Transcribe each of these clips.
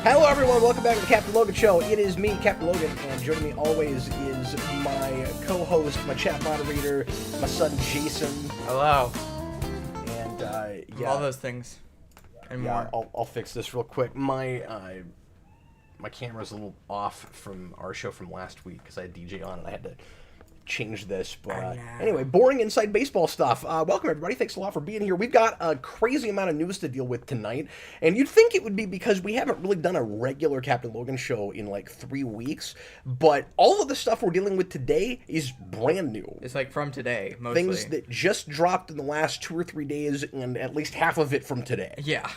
Hello everyone, welcome back to the Captain Logan Show. It is me, Captain Logan, and joining me always is my co-host, my chat moderator, my son Jason. Hello. And yeah, all those things and more. I'll fix this real quick. My camera's a little off from our show from last week because I had DJ on and I had to change this, but anyway, boring inside baseball stuff. Welcome everybody, thanks a lot for being here. We've got a crazy amount of news to deal with tonight, and you'd think it would be because we haven't really done a regular Captain Logan show in like 3 weeks, but all of the stuff we're dealing with today is brand new. It's like from today, mostly. Things that just dropped in the last 2 or 3 days, and at least half of it from today. Yeah.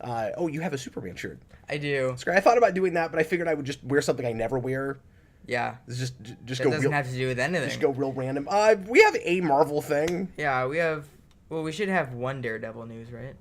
Oh, you have a Superman shirt. I do. It's great. I thought about doing that, but I figured I would just wear something I never wear. Yeah. It's just it go doesn't real, have to do with anything. Just go real random. We have a Marvel thing. Yeah, we have. Well, we should have one Daredevil news, right?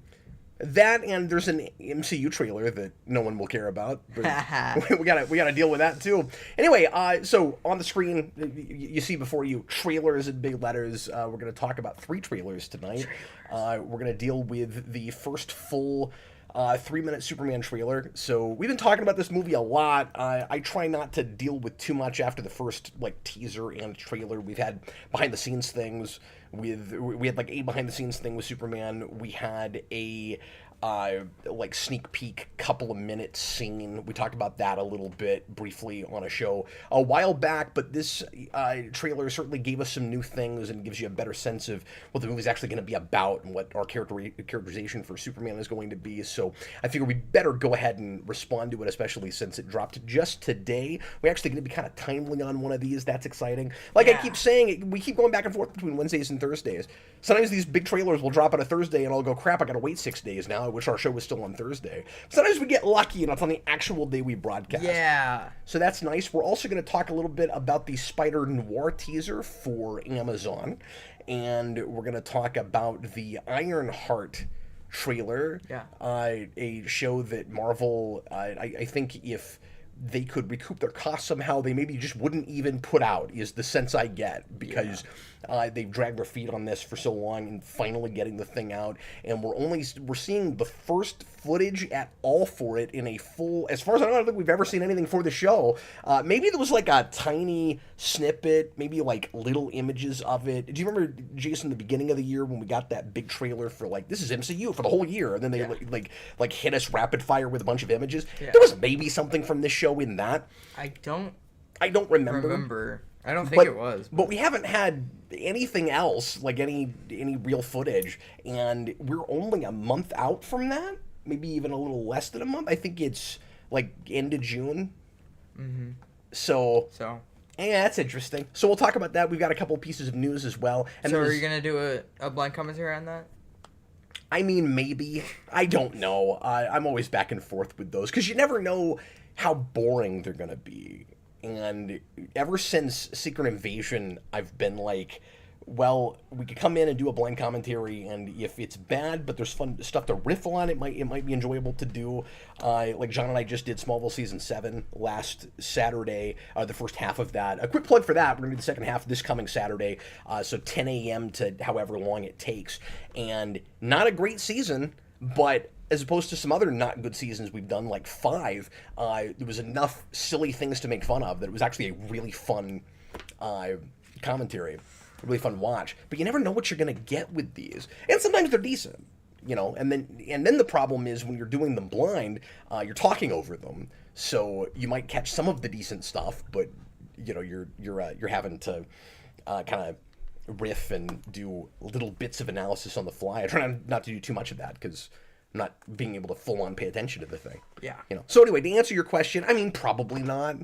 That, and there's an MCU trailer that no one will care about. But we gotta deal with that too. Anyway, so on the screen you see before you trailers in big letters. We're gonna talk about 3 trailers tonight. We're gonna deal with the first full 3-minute Superman trailer. So we've been talking about this movie a lot. I try not to deal with too much after the first like teaser and trailer. We've had behind the scenes things we had like a behind the scenes thing with Superman. We had a like sneak peek couple of minutes scene. We talked about that a little bit briefly on a show a while back, but this trailer certainly gave us some new things and gives you a better sense of what the movie's actually going to be about and what our characterization for Superman is going to be. So I figure we better go ahead and respond to it, especially since it dropped just today. We're actually going to be kind of timely on one of these. That's exciting. Like I keep saying, we keep going back and forth between Wednesdays and Thursdays. Sometimes these big trailers will drop on a Thursday and I'll go, crap, I got to wait 6 days now. I wish our show was still on Thursday. Sometimes we get lucky and it's on the actual day we broadcast. Yeah. So that's nice. We're also going to talk a little bit about the Spider-Noir teaser for Amazon. And we're going to talk about the Ironheart trailer. Yeah. A show that Marvel, I think if they could recoup their costs somehow, they maybe just wouldn't even put out, is the sense I get, because they've dragged their feet on this for so long and finally getting the thing out, and we're seeing the first footage at all for it in a full, as far as I know, I don't think we've ever seen anything for the show. Maybe there was like a tiny snippet, maybe like little images of it. Do you remember, Jason, the beginning of the year when we got that big trailer for like, this is MCU for the whole year, and then they like hit us rapid fire with a bunch of images? There was maybe something from this show in that. I don't remember. I don't think it was. But we haven't had anything else, like any real footage, and we're only a month out from that. Maybe even a little less than a month. I think it's like end of June. Mm-hmm. So, So, yeah, that's interesting. So we'll talk about that. We've got a couple pieces of news as well. And are you gonna do a blind commentary on that? I mean, maybe. I don't know. I'm always back and forth with those because you never know how boring they're going to be. And ever since Secret Invasion, I've been like, well, we could come in and do a blind commentary, and if it's bad, but there's fun stuff to riff on, it might be enjoyable to do. Like John and I just did Smallville season 7 last Saturday, the first half of that. A quick plug for that: we're gonna do the second half this coming Saturday, so 10 a.m. to however long it takes. And not a great season, but as opposed to some other not good seasons we've done, like 5, there was enough silly things to make fun of that it was actually a really fun commentary. Really fun watch, but you never know what you're gonna get with these, and sometimes they're decent, and then the problem is when you're doing them blind, you're talking over them, so you might catch some of the decent stuff, but you're having to kind of riff and do little bits of analysis on the fly. I try not to do too much of that because I'm not being able to full on pay attention to the thing. Yeah. So anyway, to answer your question, I mean, probably not.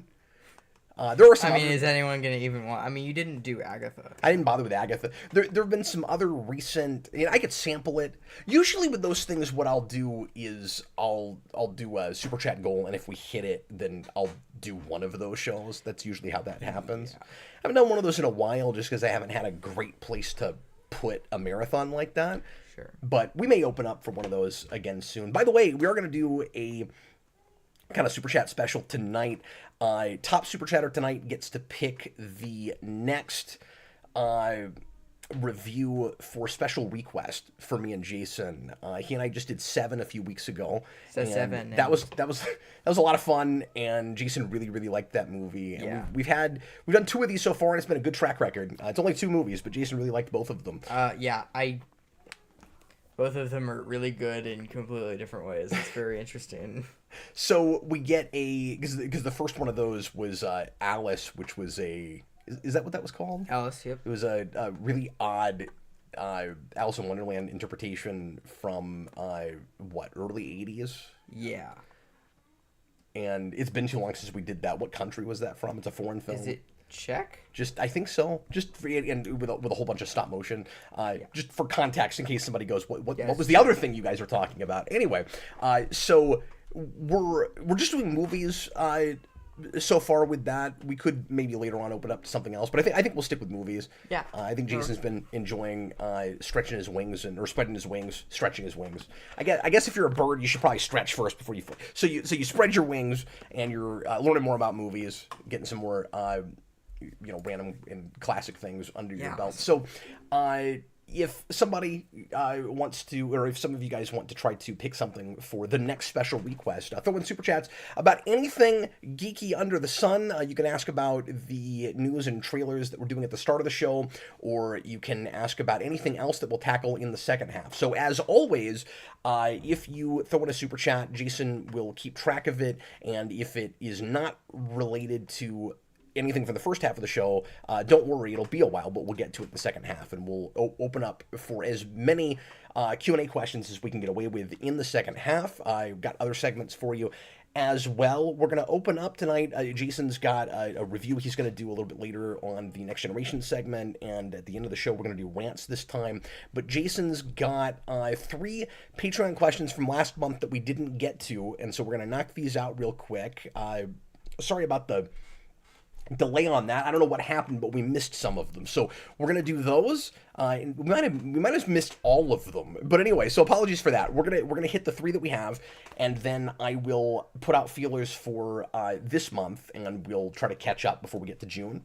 There are some. Is anyone gonna even want? I mean, you didn't do Agatha. I didn't bother with Agatha. There have been some other recent. I could sample it. Usually with those things, what I'll do is I'll do a super chat goal, and if we hit it, then I'll do one of those shows. That's usually how that happens. Yeah. I haven't done one of those in a while, just because I haven't had a great place to put a marathon like that. Sure. But we may open up for one of those again soon. By the way, we are going to do a kind of super chat special tonight. Top super chatter tonight gets to pick the next review for special request for me and Jason. He and I just did 7 a few weeks ago. So 7. That was a lot of fun, and Jason really liked that movie. And yeah. we've done 2 of these so far, and it's been a good track record. It's only 2 movies, but Jason really liked both of them. Yeah, both of them are really good in completely different ways. It's very interesting. So we get because the first one of those was Alice, which was is that what that was called? Alice, yep. It was a really odd Alice in Wonderland interpretation from early 80s? Yeah. And it's been too long since we did that. What country was that from? It's a foreign film. Is it Czech? I think so. And with a whole bunch of stop motion. Just for context, in case somebody goes, what was the other thing you guys were talking about? Anyway, so we're just doing movies so far with that. We could maybe later on open up to something else, but I think we'll stick with movies. Yeah. I think Jason's been enjoying stretching his wings or spreading his wings, stretching his wings. I guess if you're a bird, you should probably stretch first before you fly. So you spread your wings and you're learning more about movies, getting some more random and classic things under your belt. So, if somebody wants to, or if some of you guys want to try to pick something for the next special request, throw in super chats about anything geeky under the sun. You can ask about the news and trailers that we're doing at the start of the show, or you can ask about anything else that we'll tackle in the second half. So, as always, if you throw in a super chat, Jason will keep track of it, and if it is not related to anything from the first half of the show, don't worry, it'll be a while, but we'll get to it in the second half, and we'll open up for as many Q&A questions as we can get away with in the second half. I've got other segments for you as well. We're going to open up tonight. Jason's got a review he's going to do a little bit later on the Next Generation segment, and at the end of the show, we're going to do rants this time. But Jason's got 3 Patreon questions from last month that we didn't get to, and so we're going to knock these out real quick. Sorry about the delay on that. I don't know what happened, but we missed some of them. So we're gonna do those. We might have missed all of them. But anyway, so apologies for that. We're gonna hit the 3 that we have, and then I will put out feelers for this month, and we'll try to catch up before we get to June.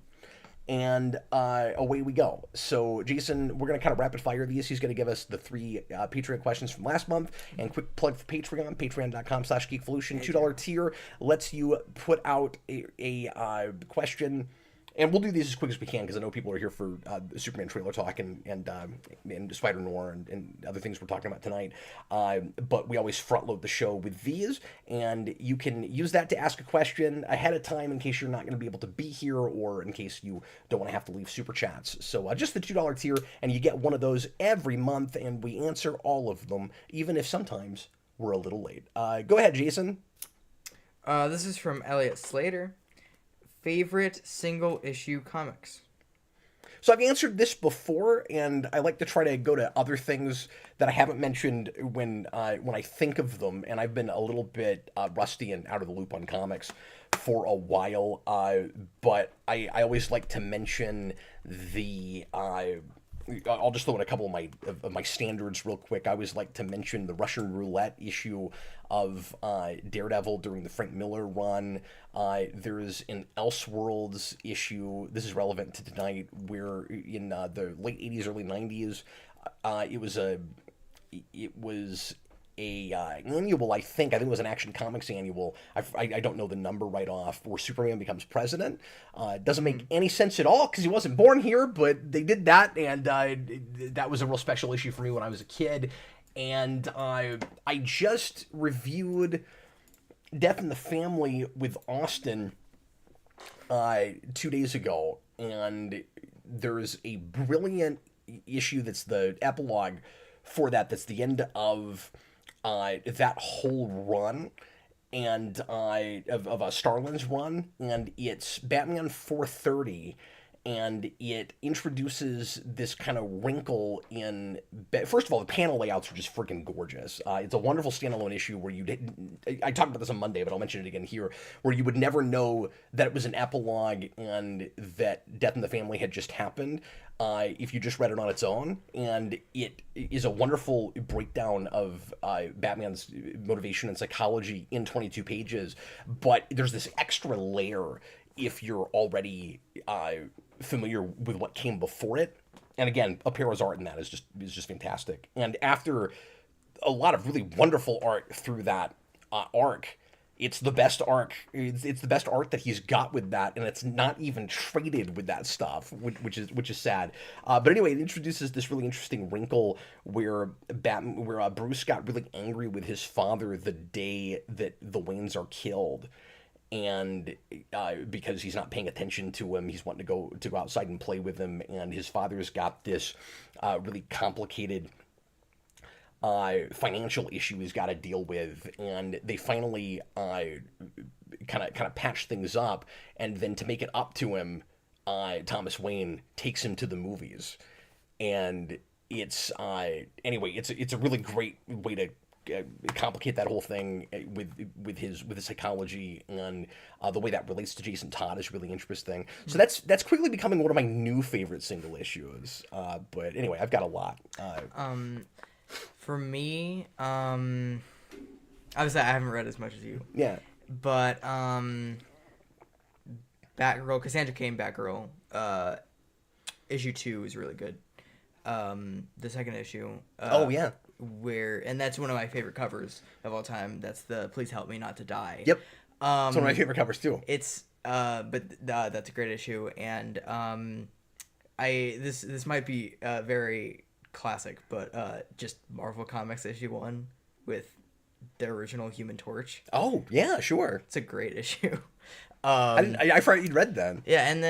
And away we go. So, Jason, we're going to kind of rapid fire these. He's going to give us the 3 Patreon questions from last month. And quick plug for Patreon, patreon.com/geekvolution. $2 tier lets you put out a question. And we'll do these as quick as we can because I know people are here for the Superman trailer talk and Spider-Noir and other things we're talking about tonight. But we always front load the show with these, and you can use that to ask a question ahead of time in case you're not going to be able to be here or in case you don't want to have to leave super chats. So just the $2 tier, and you get one of those every month, and we answer all of them, even if sometimes we're a little late. Go ahead, Jason. This is from Elliot Slater. favorite single issue comics? So I've answered this before, and I like to try to go to other things that I haven't mentioned when I think of them. And I've been a little bit rusty and out of the loop on comics for a while, but I always like to mention the. I'll just throw in a couple of my standards real quick. I always like to mention the Russian Roulette issue of Daredevil during the Frank Miller run. There's an Elseworlds issue. This is relevant to tonight, where in the late '80s, early '90s, it was a annual. I think it was an Action Comics annual. I don't know the number right off, where Superman becomes president. It doesn't make any sense at all because he wasn't born here, but they did that, and that was a real special issue for me when I was a kid. And I just reviewed Death in the Family with Austin 2 days ago, and there's a brilliant issue that's the epilogue for that. That's the end of that whole run, and of Starlin's run, and it's Batman 430, and it introduces this kind of wrinkle in. First of all, the panel layouts are just freaking gorgeous. It's a wonderful standalone issue where I talked about this on Monday, but I'll mention it again here, where you would never know that it was an epilogue and that Death in the Family had just happened. If you just read it on its own, and it is a wonderful breakdown of Batman's motivation and psychology in 22 pages, but there's this extra layer if you're already familiar with what came before it. And again, Apara's art in that is just fantastic. And after a lot of really wonderful art through that arc, it's the best arc. It's the best art that he's got with that, and it's not even traded with that stuff, which is sad. But anyway, it introduces this really interesting wrinkle where Bruce got really angry with his father the day that the Waynes are killed, and because he's not paying attention to him, he's wanting to go outside and play with him, and his father's got this really complicated financial issue he's got to deal with, and they finally kind of patch things up, and then to make it up to him, Thomas Wayne takes him to the movies, and it's anyway, it's a really great way to complicate that whole thing with his psychology, and the way that relates to Jason Todd is really interesting. So that's quickly becoming one of my new favorite single issues. But anyway, I've got a lot. For me, obviously I haven't read as much as you. Yeah. But Batgirl, Cassandra Cain Batgirl, issue 2 is really good. The second issue. Oh yeah. And that's one of my favorite covers of all time. That's the "Please Help Me Not to Die." Yep. It's one of my favorite covers too. It's that's a great issue, and this might be very classic, but just Marvel Comics issue 1 with the original Human Torch. Oh yeah, sure. It's a great issue. I thought you'd read that. Yeah, and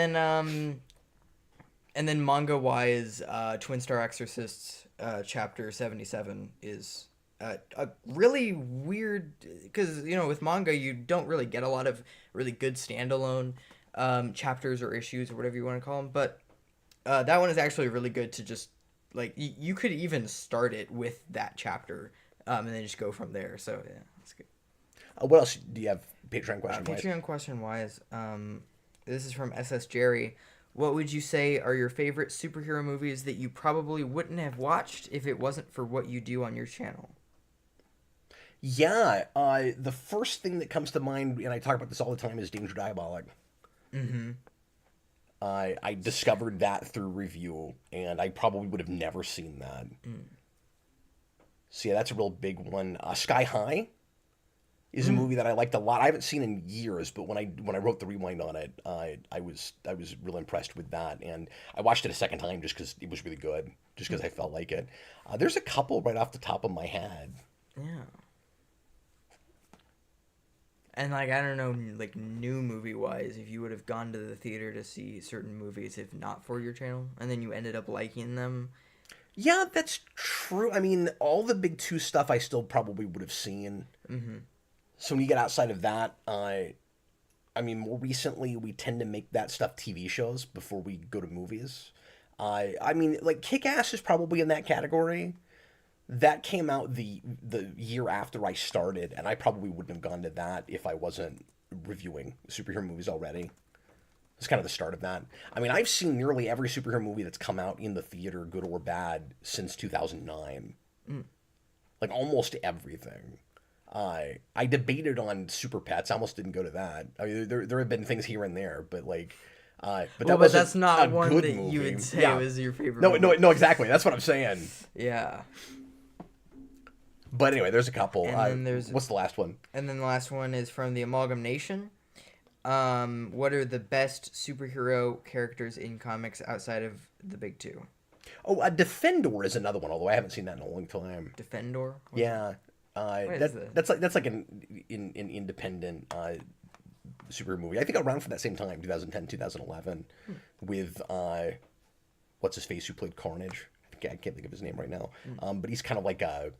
then manga wise, Twin Star Exorcists chapter 77 is a really weird, because with manga you don't really get a lot of really good standalone chapters or issues or whatever you want to call them, but that one is actually really good to just like you could even start it with that chapter and then just go from there. So yeah, that's good. What else do you have? Patreon question wise? Patreon question wise, this is from SS Jerry. What would you say are your favorite superhero movies that you probably wouldn't have watched if it wasn't for what you do on your channel? Yeah, the first thing that comes to mind, and I talk about this all the time, is Danger Diabolik. Mm-hmm. I discovered that through review, and I probably would have never seen that. So yeah, that's a real big one. Sky High is a movie that I liked a lot. I haven't seen in years, but when I wrote the rewind on it, I was real impressed with that, and I watched it a second time just because it was really good, just because I felt like it. There's a couple right off the top of my head. Yeah. And I don't know, new movie wise, if you would have gone to the theater to see certain movies if not for your channel, and then you ended up liking them. Yeah, that's true. I mean, all the big 2 stuff I still probably would have seen. Mm-hmm. So when you get outside of that, I I mean, more recently, we tend to make that stuff TV shows before we go to movies. I mean, like Kick-Ass is probably in that category. That came out the year after I started, and I probably wouldn't have gone to that if I wasn't reviewing superhero movies already. It's kind of the start of that. I mean, I've seen nearly every superhero movie that's come out in the theater, good or bad, since 2009. Like almost everything. I debated on Super Pets. I almost didn't go to that. I mean, there have been things here and there, but like, but that's not one that movie. You would say was your favorite. No, exactly. That's what I'm saying. Yeah. But anyway, there's a couple. And then what's the last one? And then the last one is from the Amalgamation. What are the best superhero characters in comics outside of the big two? Oh, Defendor is another one, although I haven't seen that in a long time. Defendor? Yeah. That's like an independent superhero movie. I think around for that same time, 2010, 2011, with what's his face who played Carnage. I can't think of his name right now. But he's kind of like a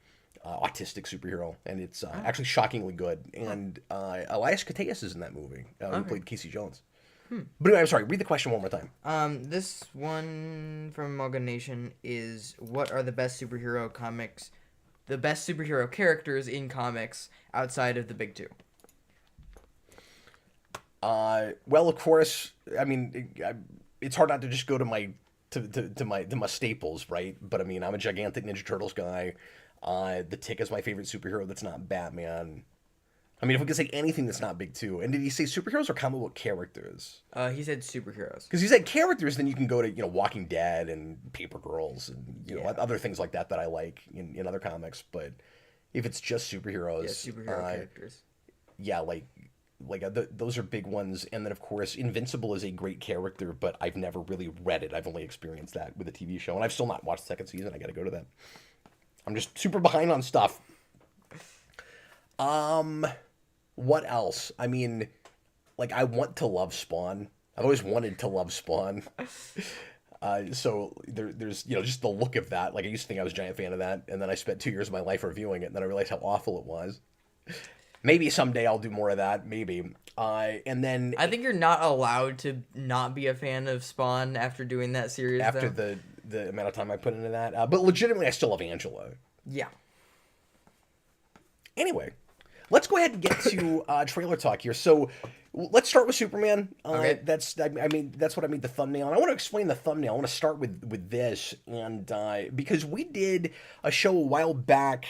autistic superhero, and it's actually shockingly good. And Elias Koteas is in that movie. Who played Casey Jones. But anyway, I'm sorry. Read the question one more time. This one from Amalgamation is: what are the best superhero characters in comics outside of the big two? Well, of course, I mean, it's hard not to just go to my staples, right? But I mean, I'm a gigantic Ninja Turtles guy. The Tick is my favorite superhero that's not Batman. I mean, if we could say anything that's not big two. And did he say superheroes or comic book characters? He said superheroes. Because he said characters, then you can go to, Walking Dead and Paper Girls and, know, other things like that I like in other comics. But if it's just superheroes... Yeah, superhero characters. Yeah, those are big ones. And then, of course, Invincible is a great character, but I've never really read it. I've only experienced that with a TV show. And I've still not watched the second season. I got to go to that. I'm just super behind on stuff. What else? I mean, I want to love Spawn. I've always wanted to love Spawn. So there's, just the look of that. I used to think I was a giant fan of that, and then I spent 2 years of my life reviewing it, and then I realized how awful it was. Maybe someday I'll do more of that, maybe. And then... I think you're not allowed to not be a fan of Spawn after doing that series, after the amount of time I put into that. But legitimately, I still love Angela. Yeah. Anyway... Let's go ahead and get to trailer talk here. So let's start with Superman. Okay. That's what I made the thumbnail. And I want to explain the thumbnail. I want to start with this, and because we did a show a while back,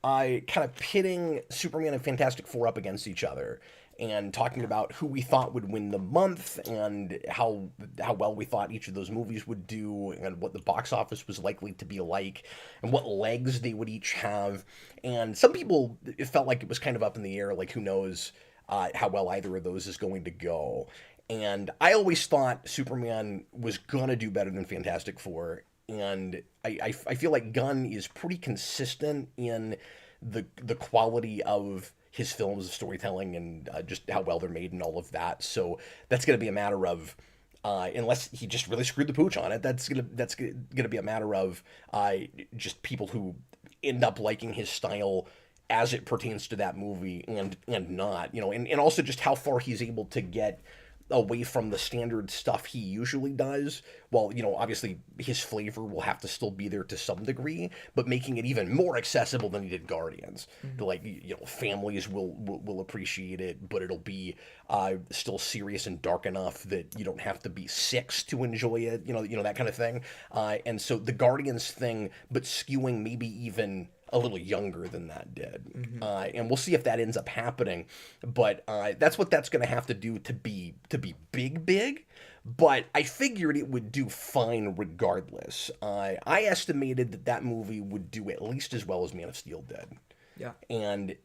kind of pitting Superman and Fantastic Four up against each other, and talking about who we thought would win the month, and how well we thought each of those movies would do, and what the box office was likely to be like, and what legs they would each have. And some people, it felt like it was kind of up in the air, who knows how well either of those is going to go. And I always thought Superman was going to do better than Fantastic Four, and I feel like Gunn is pretty consistent in the quality of his films, of storytelling, and just how well they're made and all of that. So that's going to be a matter of, unless he just really screwed the pooch on it, that's gonna be a matter of just people who end up liking his style as it pertains to that movie and not, and also just how far he's able to get away from the standard stuff he usually does. Well, obviously his flavor will have to still be there to some degree, but making it even more accessible than he did Guardians. Mm-hmm. Families will appreciate it, but it'll be still serious and dark enough that you don't have to be 6 to enjoy it, that kind of thing. And so the Guardians thing, but skewing maybe even a little younger than that did. Mm-hmm. And we'll see if that ends up happening. But that's what that's going to have to do to be big. But I figured it would do fine regardless. I estimated that movie would do at least as well as Man of Steel did. Yeah. And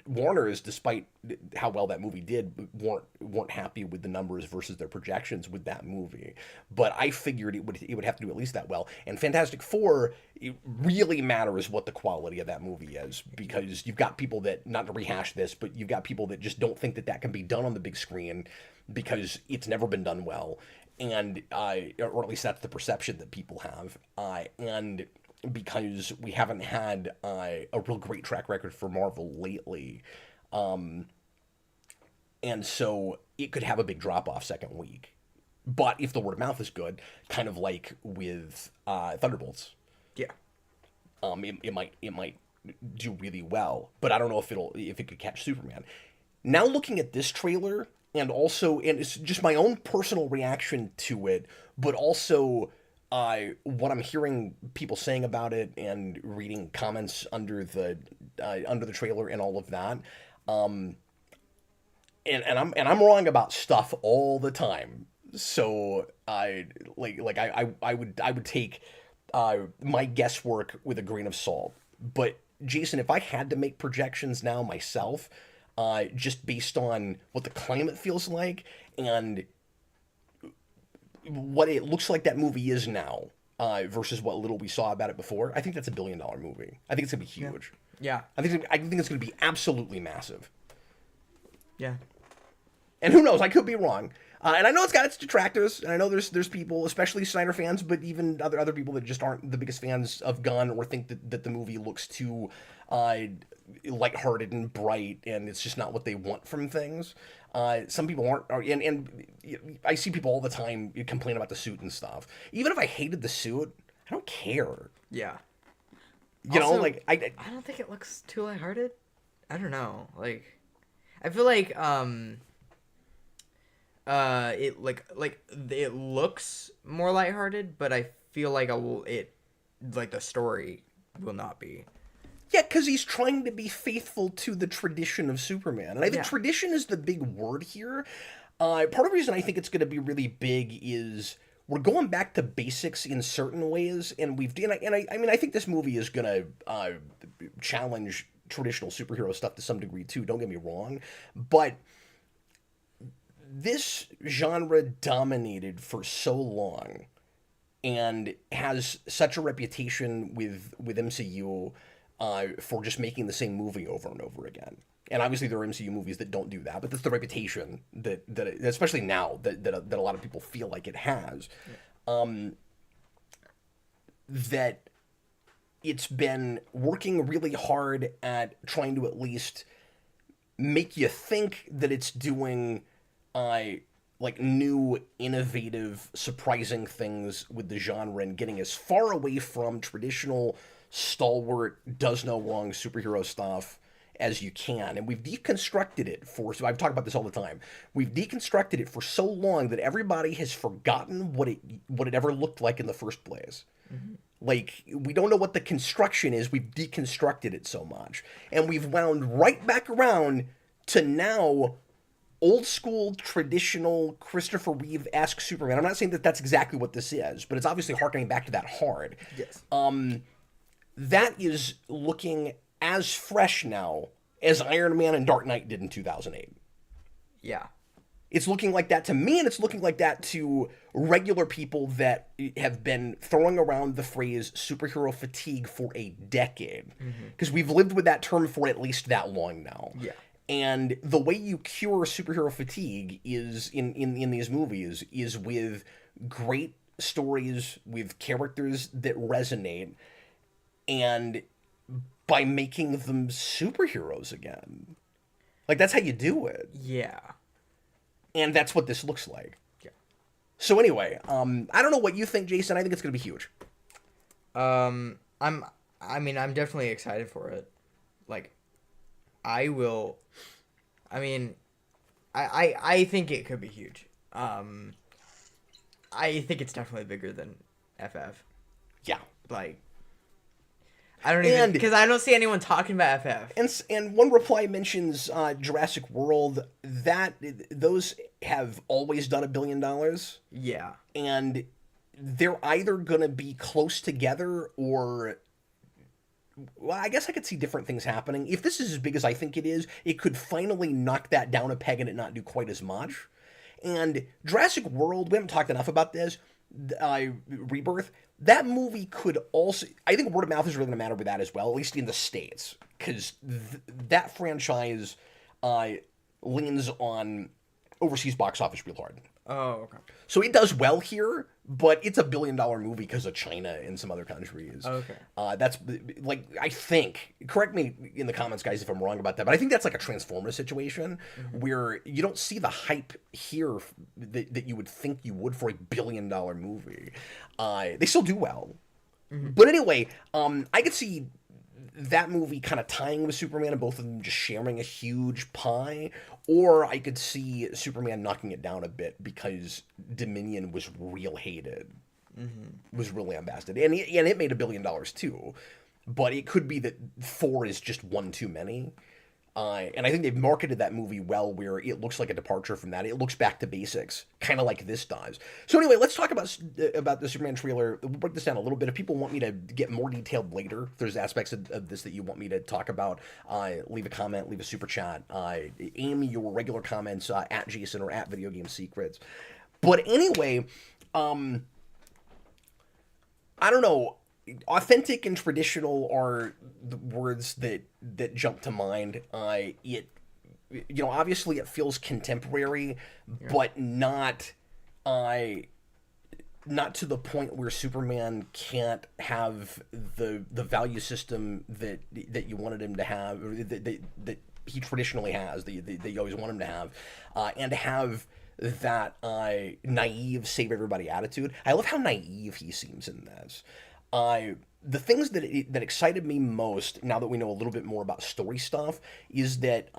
Warner's, despite how well that movie did, weren't happy with the numbers versus their projections with that movie. But I figured it would have to do at least that well. And Fantastic Four, it really matters what the quality of that movie is, because you've got people that, not to rehash this, but you've got people that just don't think that can be done on the big screen because it's never been done well, and or at least that's the perception that people have, and because we haven't had a real great track record for Marvel lately. and so it could have a big drop off second week. But if the word of mouth is good, kind of like with Thunderbolts, Yeah. it might do really well. But I don't know if it could catch Superman. Now looking at this trailer, and it's just my own personal reaction to it, but also what I'm hearing people saying about it and reading comments under the trailer and all of that. And I'm wrong about stuff all the time. So I would take my guesswork with a grain of salt. But Jason, if I had to make projections now myself, just based on what the climate feels like and what it looks like that movie is now, versus what little we saw about it before, I think that's $1 billion movie. I think it's gonna be huge. Yeah. I think it's gonna be absolutely massive. Yeah. And who knows? I could be wrong. And I know it's got its detractors, and I know there's people, especially Snyder fans, but even other people that just aren't the biggest fans of Gunn, or think that the movie looks too lighthearted and bright, and it's just not what they want from things. Some people and I see people all the time complain about the suit and stuff. Even if I hated the suit, I don't care. Yeah. You know, like I don't think it looks too lighthearted. I don't know. Like, I feel like it it looks more lighthearted, but I feel like the story will not be. Yeah, because he's trying to be faithful to the tradition of Superman. And I think tradition is the big word here. Part of the reason I think it's going to be really big is we're going back to basics in certain ways. And I think this movie is going to challenge traditional superhero stuff to some degree, too. Don't get me wrong. But this genre dominated for so long and has such a reputation with MCU for just making the same movie over and over again. And obviously there are MCU movies that don't do that, but that's the reputation that especially now, that a lot of people feel like it has. That it's been working really hard at trying to at least make you think that it's doing like new, innovative, surprising things with the genre, and getting as far away from traditional stalwart, does no wrong superhero stuff as you can. And we've deconstructed it so I've talked about this all the time. We've deconstructed it for so long that everybody has forgotten what it ever looked like in the first place. Mm-hmm. Like, we don't know what the construction is. We've deconstructed it so much. And we've wound right back around to now old school, traditional, Christopher Reeve-esque Superman. I'm not saying that that's exactly what this is, but it's obviously harkening back to that hard. Yes. That is looking as fresh now as Iron Man and Dark Knight did in 2008. Yeah. It's looking like that to me, and it's looking like that to regular people that have been throwing around the phrase superhero fatigue for a decade. Because we've lived with that term for at least that long now. Yeah. And the way you cure superhero fatigue is in these movies is with great stories, with characters that resonate, and by making them superheroes again. Like, that's how you do it. Yeah. And that's what this looks like. Yeah. So anyway, I don't know what you think, Jason. I think it's going to be huge. I'm definitely excited for it. Like, I think it could be huge. I think it's definitely bigger than FF. Yeah. Like, I don't even, because I don't see anyone talking about FF. And one reply mentions Jurassic World. Those have always done $1 billion. Yeah. And they're either going to be close together or... Well, I guess I could see different things happening. If this is as big as I think it is, it could finally knock that down a peg and it not do quite as much. And Jurassic World, we haven't talked enough about this, Rebirth, that movie could also... I think word of mouth is really going to matter with that as well, at least in the States. Because that franchise leans on overseas box office real hard. Oh, okay. So it does well here, but it's $1 billion movie because of China and some other countries. Okay. That's like, I think, correct me in the comments, guys, if I'm wrong about that, but I think that's like a Transformers situation where you don't see the hype here that you would think you would for $1 billion movie. They still do well. But anyway, I could see that movie kind of tying with Superman and both of them just sharing a huge pie, or I could see Superman knocking it down a bit because Dominion was real hated, was really unbasted, and it made $1 billion too, but it could be that 4 is just one too many. And I think they've marketed that movie well, where it looks like a departure from that. It looks back to basics, kind of like this does. So anyway, let's talk about the Superman trailer. We'll break this down a little bit. If people want me to get more detailed later, if there's aspects of this that you want me to talk about, leave a comment, leave a super chat. Aim your regular comments at Jason or at Video Game Secrets. But anyway, I don't know. Authentic and traditional are the words that jump to mind. Obviously it feels contemporary, but not to the point where Superman can't have the value system that you wanted him to have, or that he traditionally has, that you always want him to have, and have that naive save everybody attitude. I love how naive he seems in this. The things that excited me most, now that we know a little bit more about story stuff, is that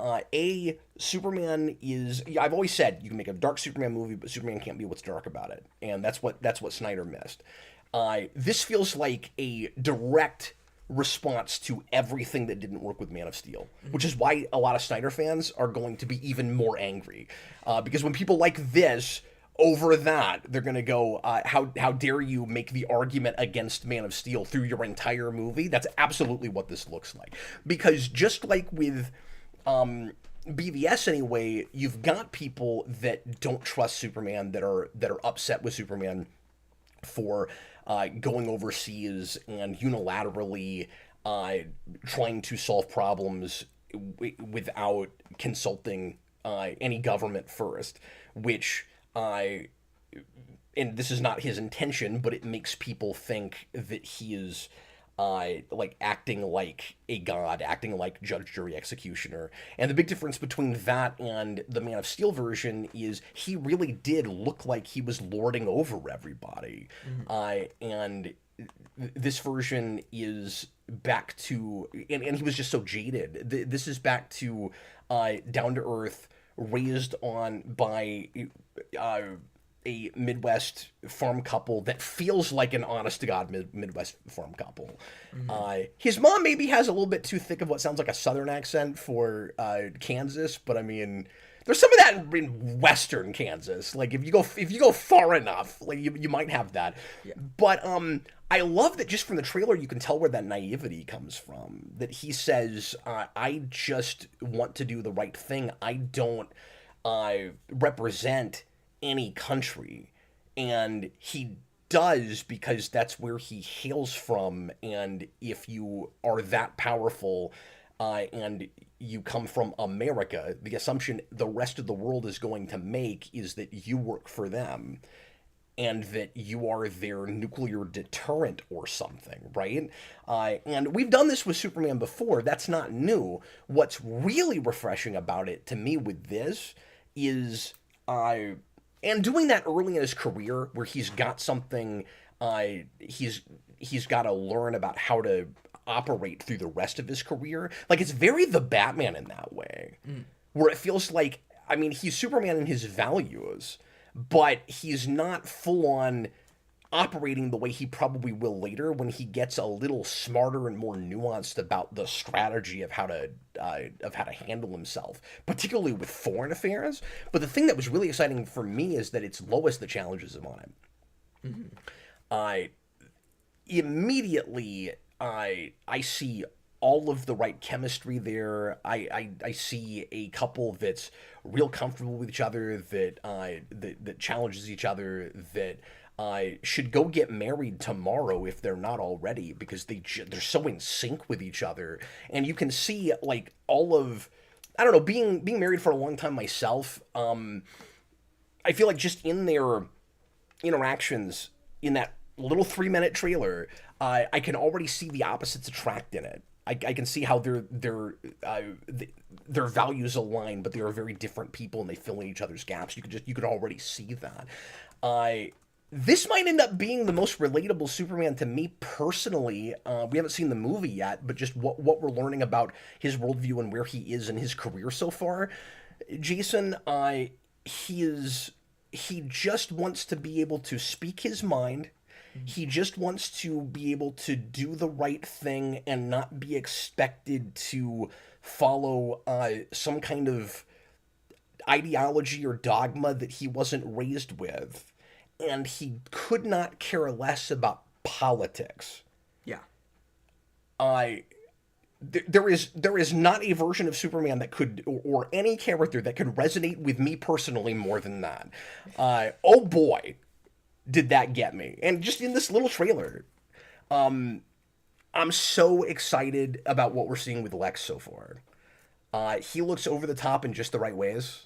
Superman is. I've always said you can make a dark Superman movie, but Superman can't be what's dark about it, and that's what Snyder missed. This feels like a direct response to everything that didn't work with Man of Steel, which is why a lot of Snyder fans are going to be even more angry, because when people like this over that, they're going to go, how dare you make the argument against Man of Steel through your entire movie? That's absolutely what this looks like. Because just like with BVS anyway, you've got people that don't trust Superman, that are upset with Superman for going overseas and unilaterally trying to solve problems without consulting any government first, which... and this is not his intention, but it makes people think that he is acting like a god, acting like judge, jury, executioner. And the big difference between that and the Man of Steel version is he really did look like he was lording over everybody. And this version is back to, and he was just so jaded. This is back to down to earth, raised on by a Midwest farm couple that feels like an honest-to-God Midwest farm couple. His mom maybe has a little bit too thick of what sounds like a Southern accent for Kansas, but I mean, there's some of that in Western Kansas. Like if you go far enough, like you might have that. Yeah. But I love that just from the trailer you can tell where that naivety comes from. That he says, "I just want to do the right thing. I don't represent any country," and he does because that's where he hails from. And if you are that powerful and you come from America, the assumption the rest of the world is going to make is that you work for them and that you are their nuclear deterrent or something, right? And we've done this with Superman before. That's not new. What's really refreshing about it to me with this is and doing that early in his career, where he's got something, he's got to learn about how to operate through the rest of his career. Like, it's very the Batman in that way, where it feels like, I mean, he's Superman in his values, but he's not full on operating the way he probably will later when he gets a little smarter and more nuanced about the strategy of how to handle himself, particularly with foreign affairs. But the thing that was really exciting for me is that it's Lois that challenges him on it. Immediately, I see all of the right chemistry there. I see a couple that's real comfortable with each other, that challenges each other, that should go get married tomorrow if they're not already, because they're so in sync with each other. And you can see, like, all of, I don't know, being married for a long time myself, I feel like just in their interactions in that little 3-minute trailer, I can already see the opposites attract in it. I can see how their values align, but they are very different people and they fill in each other's gaps. You could already see that. This might end up being the most relatable Superman to me personally. We haven't seen the movie yet, but just what we're learning about his worldview and where he is in his career so far. Jason, he just wants to be able to speak his mind. He just wants to be able to do the right thing and not be expected to follow some kind of ideology or dogma that he wasn't raised with. And he could not care less about politics. Yeah. There is not a version of Superman that could, or any character that could resonate with me personally more than that. Oh boy, did that get me. And just in this little trailer, I'm so excited about what we're seeing with Lex so far. He looks over the top in just the right ways.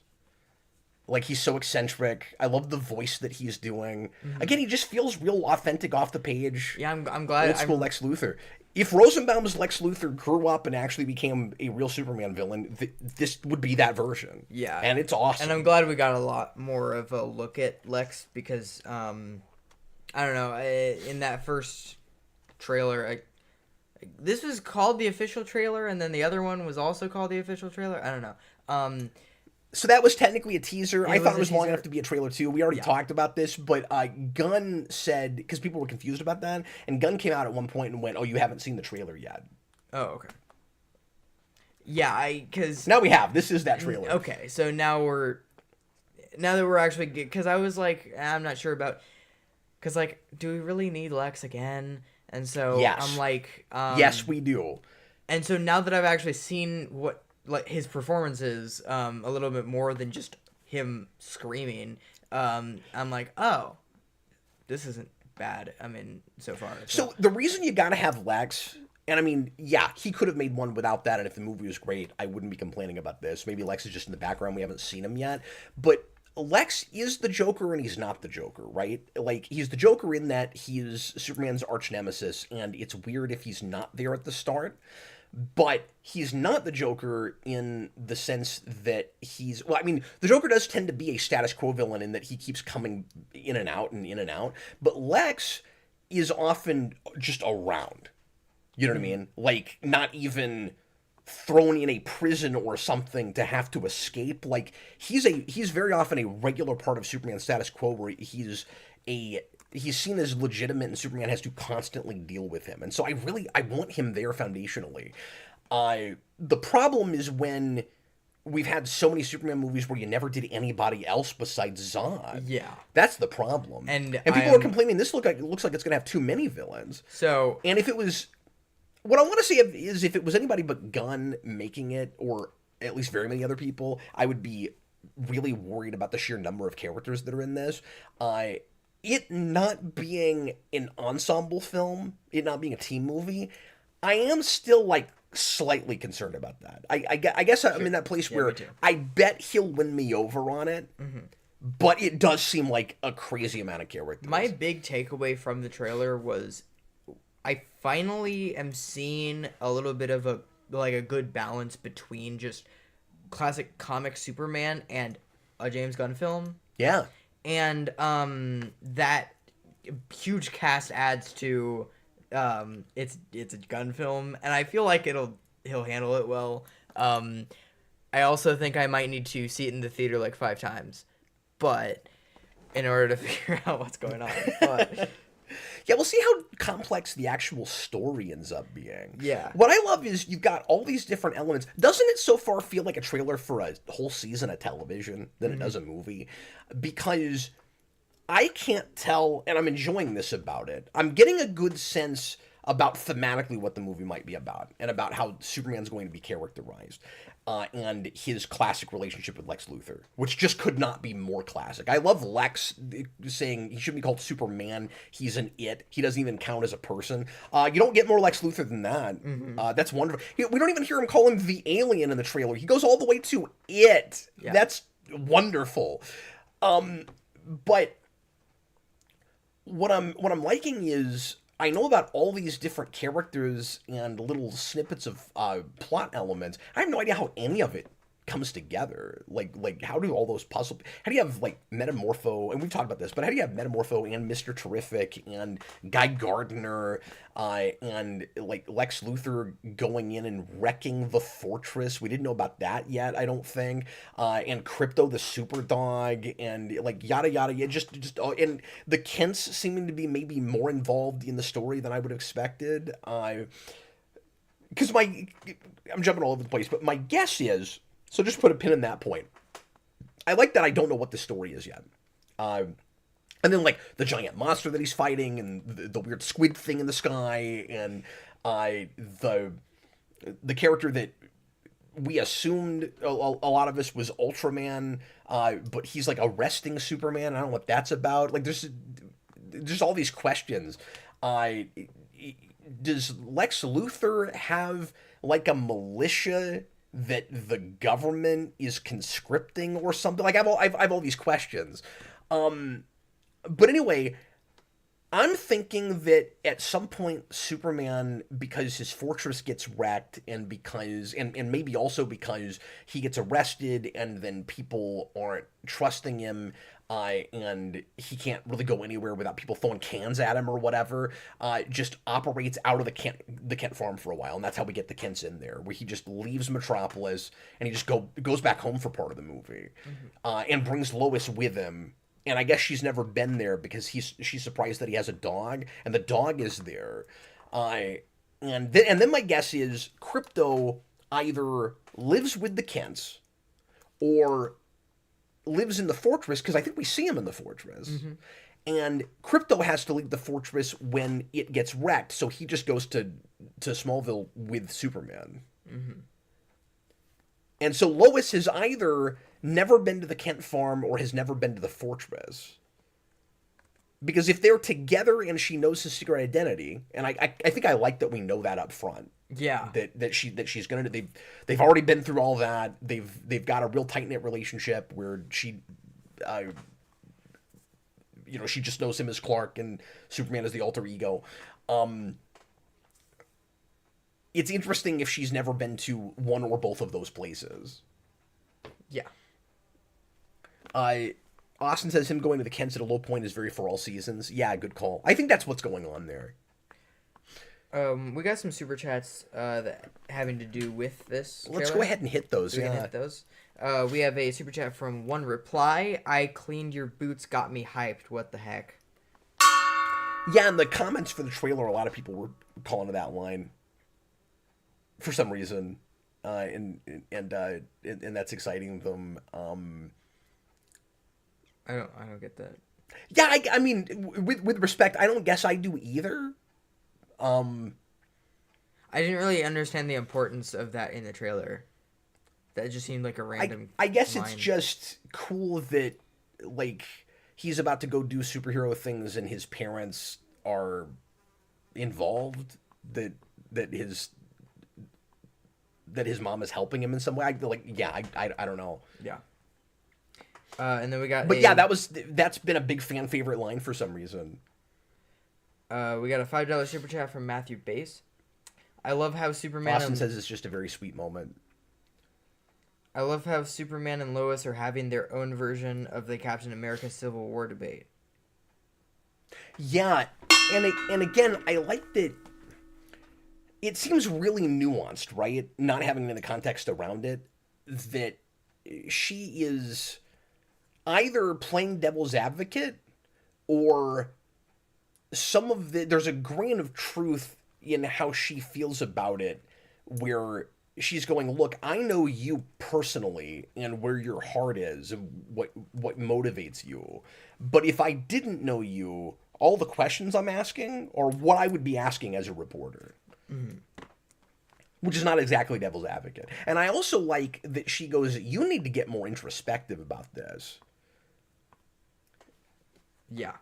Like, he's so eccentric. I love the voice that he's doing. Again, he just feels real authentic off the page. Yeah, I'm glad. Old school Lex Luthor. If Rosenbaum's Lex Luthor grew up and actually became a real Superman villain, this would be that version. Yeah. And it's awesome. And I'm glad we got a lot more of a look at Lex because, I don't know, in that first trailer, this was called the official trailer, and then the other one was also called the official trailer. I don't know. So that was technically a teaser. I thought it was long teaser. enough to be a trailer too. We already talked about this, but Gunn said, because people were confused about that, and Gunn came out at one point and went, "Oh, you haven't seen the trailer yet." Oh, okay. Yeah, because now we have. This is that trailer. Okay, so now that we're actually, because I was like, I'm not sure about, because like, do we really need Lex again? And so yes. I'm like, yes, we do. And so now that I've actually seen what like his performances a little bit more than just him screaming, I'm like, oh, this isn't bad. I mean, so far. So the reason you gotta have Lex, and I mean, yeah, he could have made one without that, and if the movie was great, I wouldn't be complaining about this. Maybe Lex is just in the background, we haven't seen him yet, but Lex is the Joker and he's not the Joker, right? Like, he's the Joker in that he is Superman's arch nemesis, and it's weird if he's not there at the start. But he's not the Joker in the sense that he's... Well, I mean, the Joker does tend to be a status quo villain in that he keeps coming in and out and in and out. But Lex is often just around. You know what I mean? Like, not even thrown in a prison or something to have to escape. Like, he's very often a regular part of Superman's status quo where he's seen as legitimate and Superman has to constantly deal with him. And so I want him there foundationally. The problem is when we've had so many Superman movies where you never did anybody else besides Zod. Yeah. That's the problem. And people are complaining this looks like it's going to have too many villains. So, and if it was... What I want to say is if it was anybody but Gunn making it, or at least very many other people, I would be really worried about the sheer number of characters that are in this. It not being an ensemble film, it not being a team movie, I am still, like, slightly concerned about that. I guess I'm in that place where I bet he'll win me over on it, but it does seem like a crazy amount of characters. My big takeaway from the trailer was I finally am seeing a little bit of a good balance between just classic comic Superman and a James Gunn film. Yeah. And that huge cast adds to it's a Gunn film, and I feel like he'll handle it well. I also think I might need to see it in the theater like 5 times, but in order to figure out what's going on. But yeah, we'll see how complex the actual story ends up being. Yeah. What I love is you've got all these different elements. Doesn't it so far feel like a trailer for a whole season of television than it does a movie? Because I can't tell, and I'm enjoying this about it, I'm getting a good sense about thematically what the movie might be about, and about how Superman's going to be characterized, and his classic relationship with Lex Luthor, which just could not be more classic. I love Lex saying he shouldn't be called Superman, he's an it, he doesn't even count as a person. You don't get more Lex Luthor than that. That's wonderful. We don't even hear him call him the alien in the trailer. He goes all the way to it. Yeah. That's wonderful. But what I'm liking is I know about all these different characters and little snippets of plot elements. I have no idea how any of it comes together. Like how do all those puzzle? How do you have like Metamorpho? And we've talked about this, but how do you have Metamorpho and Mr. Terrific and Guy Gardner and like Lex Luthor going in and wrecking the fortress? We didn't know about that yet, I don't think. And Crypto the super dog and like yada yada. Yeah, just and the Kents seeming to be maybe more involved in the story than I would have expected. Because I'm jumping all over the place, but my guess is. So just put a pin in that point. I like that I don't know what the story is yet. And then, like, the giant monster that he's fighting and the weird squid thing in the sky and the character that we assumed a lot of us was Ultraman, but he's, like, arresting Superman. I don't know what that's about. Like, there's all these questions. Does Lex Luthor have, like, a militia that the government is conscripting or something? Like, I've all these questions. But anyway, I'm thinking that at some point Superman, because his fortress gets wrecked and because and maybe also because he gets arrested and then people aren't trusting him, and he can't really go anywhere without people throwing cans at him or whatever, just operates out of the Kent farm for a while, and that's how we get the Kents in there, where he just leaves Metropolis and he just goes back home for part of the movie, and brings Lois with him. And I guess she's never been there because she's surprised that he has a dog, and the dog is there. And then my guess is Crypto either lives with the Kents or lives in the fortress, because I think we see him in the fortress. Mm-hmm. And Crypto has to leave the fortress when it gets wrecked, so he just goes to Smallville with Superman. Mm-hmm. And so Lois has either never been to the Kent farm or has never been to the fortress. Because if they're together and she knows his secret identity, and I think I like that we know that up front. Yeah. That she's gonna they've already been through all that. They've got a real tight knit relationship where she she just knows him as Clark and Superman as the alter ego. It's interesting if she's never been to one or both of those places. Yeah. Austin says him going to the Kents at a low point is very for all seasons. Yeah, good call. I think that's what's going on there. We got some super chats that having to do with this trailer. Let's go ahead and hit those. We can hit those. We have a super chat from One Reply. I cleaned your boots, got me hyped. What the heck? Yeah, in the comments for the trailer, a lot of people were calling to that line for some reason, and that's exciting them. I don't get that. Yeah, I mean, with respect, I don't guess I do either. I didn't really understand the importance of that in the trailer. That just seemed like a random. I guess line. It's just cool that like he's about to go do superhero things and his parents are involved. That his mom is helping him in some way. I don't know. Yeah. And then we got. But that's been a big fan favorite line for some reason. We got a $5 super chat from Matthew Bass. I love how Superman. Austin says it's just a very sweet moment. I love how Superman and Lois are having their own version of the Captain America Civil War debate. Yeah, and again, I like that. It seems really nuanced, right? Not having any context around it, that she is either playing devil's advocate or there's a grain of truth in how she feels about it, where she's going, look, I know you personally and where your heart is and what motivates you. But if I didn't know you, all the questions I'm asking are what I would be asking as a reporter. Mm-hmm. Which is not exactly devil's advocate. And I also like that she goes, you need to get more introspective about this. Yeah.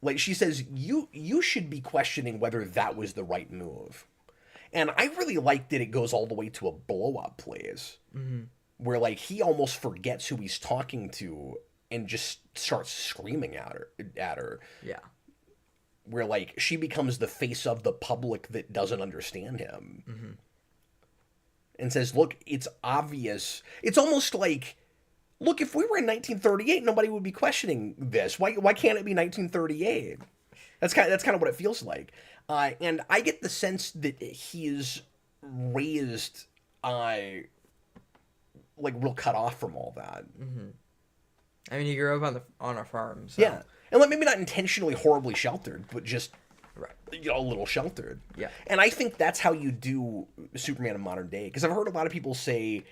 Like she says, you should be questioning whether that was the right move. And I really like that it goes all the way to a blow-up place. Mm-hmm. Where like he almost forgets who he's talking to and just starts screaming at her. Yeah. Where, like, she becomes the face of the public that doesn't understand him. Mm-hmm. And says, look, it's obvious. It's almost like, look, if we were in 1938, nobody would be questioning this. Why can't it be 1938? That's kind of what it feels like. And I get the sense that he's raised, like, real cut off from all that. Mm-hmm. I mean, he grew up on a farm. So. Yeah. And, like, maybe not intentionally horribly sheltered, but just, right. a little sheltered. Yeah. And I think that's how you do Superman in modern day. Because I've heard a lot of people say,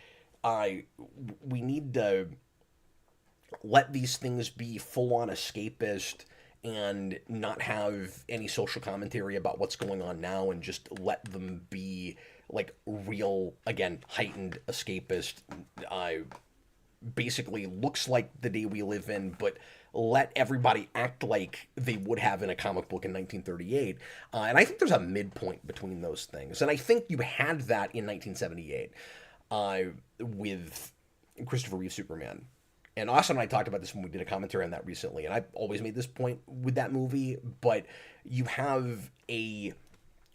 we need to let these things be full-on escapist and not have any social commentary about what's going on now, and just let them be, like, real, again, heightened escapist, basically looks like the day we live in, but let everybody act like they would have in a comic book in 1938. And I think there's a midpoint between those things. And I think you had that in 1978 with Christopher Reeve Superman. And Austin and I talked about this when we did a commentary on that recently, and I've always made this point with that movie, but you have a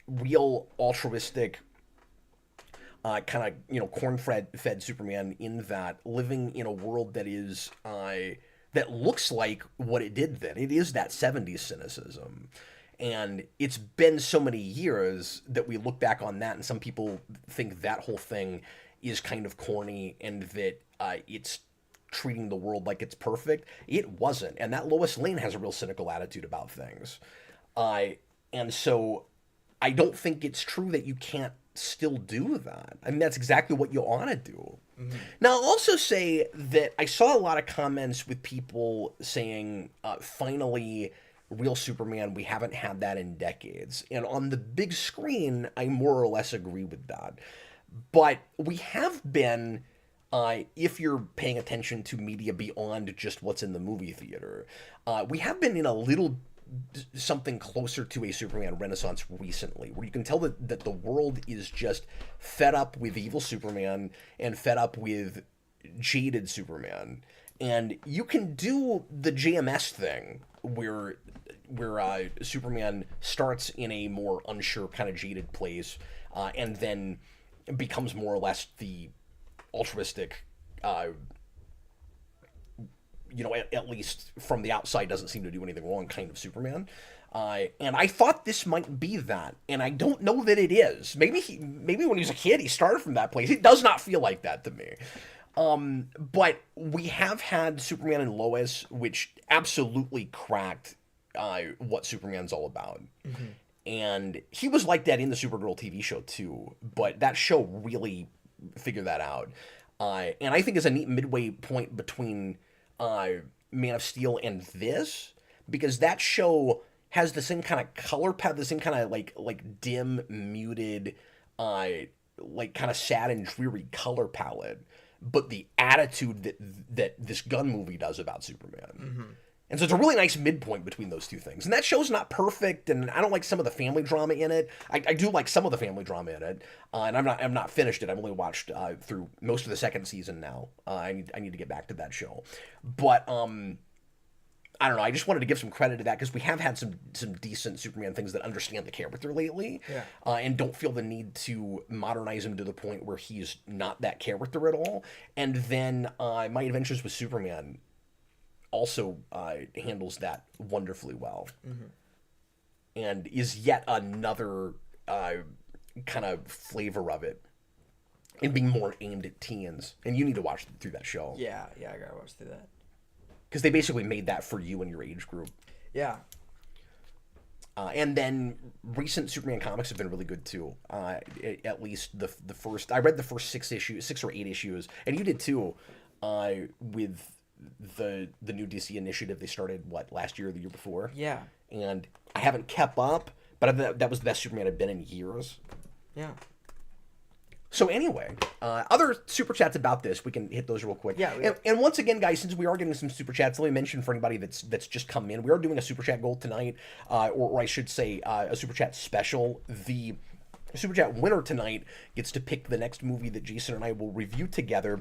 real altruistic kind of, corn-fed Superman in that, living in a world that is that looks like what it did then. It is that 70s cynicism. And it's been so many years that we look back on that, and some people think that whole thing is kind of corny and that it's treating the world like it's perfect. It wasn't. And that Lois Lane has a real cynical attitude about things. And so I don't think it's true that you can't still do that. I mean, that's exactly what you ought to do. Mm-hmm. Now, I'll also say that I saw a lot of comments with people saying, finally, real Superman, we haven't had that in decades. And on the big screen, I more or less agree with that. But we have been, if you're paying attention to media beyond just what's in the movie theater, we have been in a little something closer to a Superman renaissance recently, where you can tell that the world is just fed up with evil Superman and fed up with jaded Superman. And you can do the JMS thing where Superman starts in a more unsure, kind of jaded place, and then becomes more or less the altruistic, at least from the outside, doesn't seem to do anything wrong kind of Superman. And I thought this might be that, and I don't know that it is. Maybe when he was a kid, he started from that place. It does not feel like that to me. But we have had Superman and Lois, which absolutely cracked what Superman's all about. Mm-hmm. And he was like that in the Supergirl TV show too, but that show really figured that out. And I think it's a neat midway point between Man of Steel and this, because that show has the same kind of color palette, the same kind of like dim, muted, like kind of sad and dreary color palette, but the attitude that this gun movie does about Superman. Mm-hmm. And so it's a really nice midpoint between those two things. And that show's not perfect, and I don't like some of the family drama in it. I do like some of the family drama in it, and I'm not finished it. I've only watched through most of the second season now. I need to get back to that show, but I don't know. I just wanted to give some credit to that, because we have had some decent Superman things that understand the character lately, and don't feel the need to modernize him to the point where he's not that character at all. And then My Adventures with Superman also handles that wonderfully well, mm-hmm. and is yet another kind of flavor of it, and being more aimed at teens. And you need to watch through that show. Yeah, I gotta watch through that, because they basically made that for you and your age group. Yeah. And then recent Superman comics have been really good too. At least the first, I read the first 6 or 8 issues, and you did too, with the new DC initiative they started last year or the year before. Yeah. And I haven't kept up, but that was the best Superman I've been in years. Yeah. So anyway, other super chats about this, we can hit those real quick. Yeah. And once again, guys, since we are getting some super chats, let me mention for anybody that's just come in, we are doing a super chat goal tonight, or I should say a super chat special. The super chat winner tonight gets to pick the next movie that Jason and I will review together.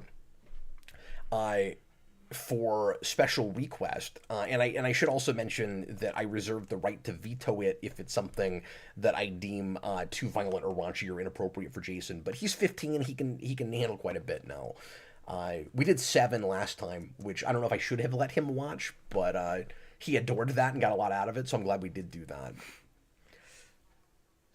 for special request, and I should also mention that I reserve the right to veto it if it's something that I deem too violent or raunchy or inappropriate for Jason. But he's 15; he can handle quite a bit now. We did 7 last time, which I don't know if I should have let him watch, but he adored that and got a lot out of it, so I'm glad we did do that.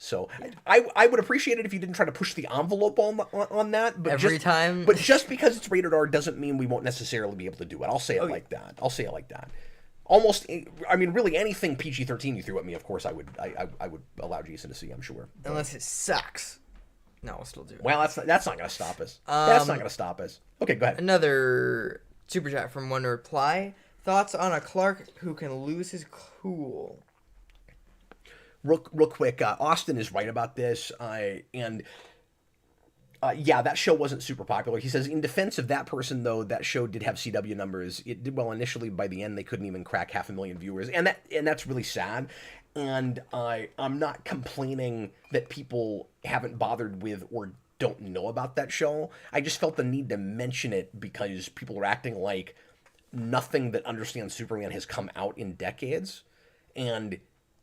So I would appreciate it if you didn't try to push the envelope on that. But Every time. But just because it's rated R doesn't mean we won't necessarily be able to do it. I'll say it like that. I'll say it like that. Almost, I mean, really anything PG-13 you threw at me, of course, I would allow Jason to see, I'm sure. Unless it sucks. No, we'll still do it. Well, that's not going to stop us. That's not going to stop us. Okay, go ahead. Another super chat from One Reply. Thoughts on a Clark who can lose his cool? Real quick, Austin is right about this, and yeah, that show wasn't super popular. He says, in defense of that person, though, that show did have CW numbers. It did well initially. By the end, they couldn't even crack 500,000 viewers, and that's really sad. And I'm not complaining that people haven't bothered with or don't know about that show. I just felt the need to mention it because people are acting like nothing that understands Superman has come out in decades, and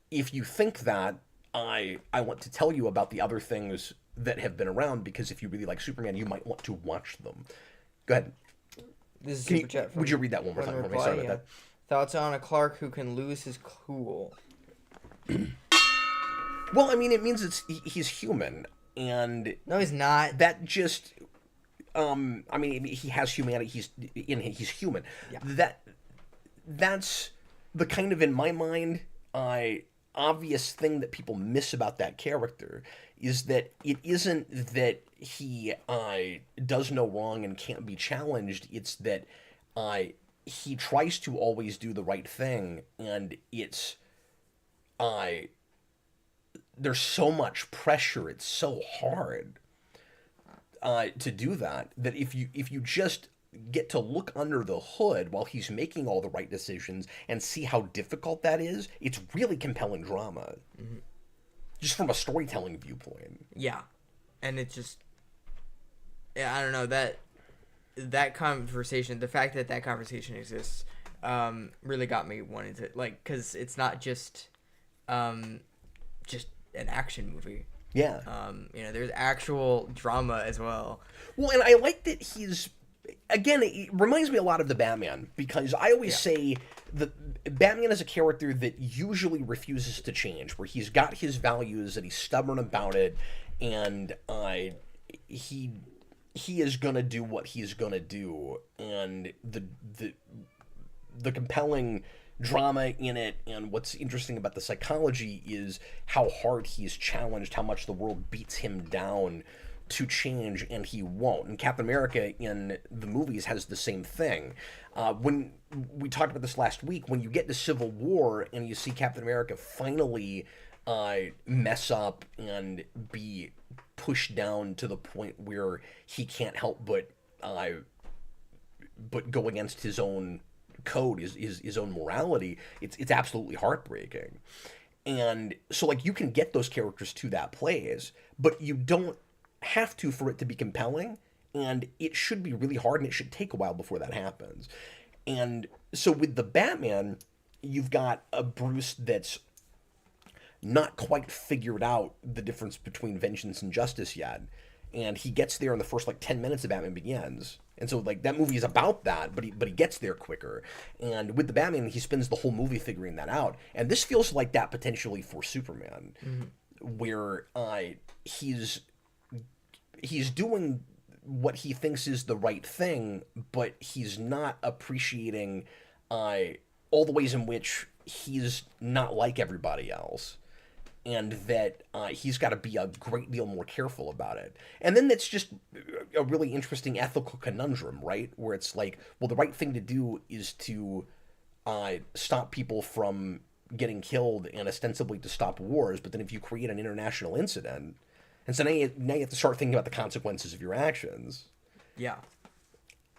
if you think that, I want to tell you about the other things that have been around, because if you really like Superman, you might want to watch them. Go ahead. This is super chat from would you read that one more time? Reply, Sorry about that. Thoughts on a Clark who can lose his cool? Well, I mean, it means he's human, and no, he's not. That just, I mean, he has humanity. He's human. Yeah. That's the kind of, in my mind, obvious thing that people miss about that character is that it isn't that he does no wrong and can't be challenged. It's that he tries to always do the right thing, and it's there's so much pressure. It's so hard to do that if you just get to look under the hood while he's making all the right decisions and see how difficult that is, it's really compelling drama. Mm-hmm. Just from a storytelling viewpoint. Yeah. And it just, yeah, I don't know, that conversation, the fact that conversation exists, really got me wanting to, like, because it's not just an action movie. Yeah. There's actual drama as well. Well, and I like that again, it reminds me a lot of the Batman, because I always say that Batman is a character that usually refuses to change, where he's got his values and he's stubborn about it, and he is gonna do what he's gonna do, and the compelling drama in it and what's interesting about the psychology is how hard he's challenged, how much the world beats him down to change, and he won't. And Captain America in the movies has the same thing. When we talked about this last week, when you get to Civil War and you see Captain America finally mess up and be pushed down to the point where he can't help but go against his own code, his own morality, it's absolutely heartbreaking. And so, like, you can get those characters to that place, but you don't have to for it to be compelling, and it should be really hard, and it should take a while before that happens. And so with the Batman, you've got a Bruce that's not quite figured out the difference between vengeance and justice yet, and he gets there in the first 10 minutes of Batman Begins. And so that movie is about that, but he gets there quicker. And with the Batman, he spends the whole movie figuring that out. And this feels like that potentially for Superman, where he's doing what he thinks is the right thing, but he's not appreciating all the ways in which he's not like everybody else, and that he's got to be a great deal more careful about it. And then that's just a really interesting ethical conundrum, right? Where it's like, well, the right thing to do is to stop people from getting killed and ostensibly to stop wars, but then if you create an international incident, and so now you have to start thinking about the consequences of your actions. Yeah.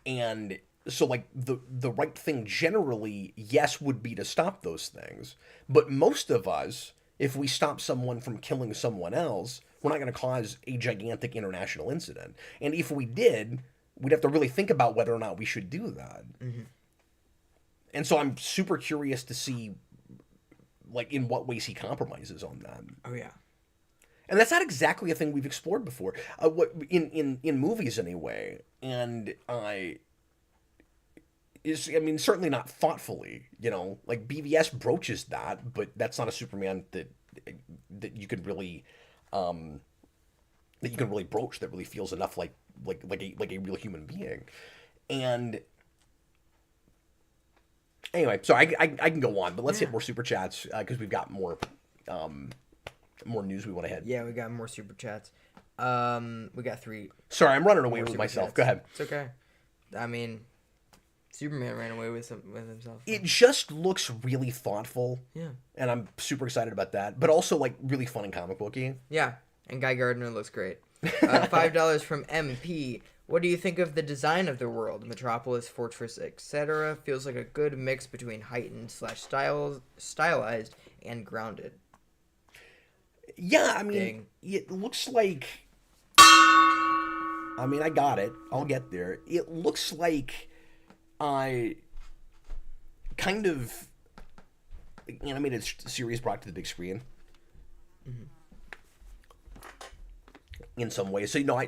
And so, the right thing generally, yes, would be to stop those things. But most of us, if we stop someone from killing someone else, we're not going to cause a gigantic international incident. And if we did, we'd have to really think about whether or not we should do that. Mm-hmm. And so I'm super curious to see, like, in what ways he compromises on that. Oh yeah. And that's not exactly a thing we've explored before, what in movies anyway. And certainly not thoughtfully. Like BVS broaches that, but that's not a Superman that you could really broach, that really feels enough like a real human being. And anyway, so I can go on, but let's hit more super chats because we've got more news we want to hit. Yeah, we got more super chats. We got 3. Sorry, I'm running away with myself. Chats. Go ahead. It's okay. I mean, Superman ran away with himself. It just looks really thoughtful. Yeah. And I'm super excited about that, but also like really fun and comic booky. Yeah, and Guy Gardner looks great. $5 from MP. What do you think of the design of the world? Metropolis, Fortress, etc. Feels like a good mix between heightened / stylized and grounded. Yeah, I mean, It looks like... I got it. I'll get there. It looks like kind of animated series brought to the big screen. Mm-hmm. In some ways. So, I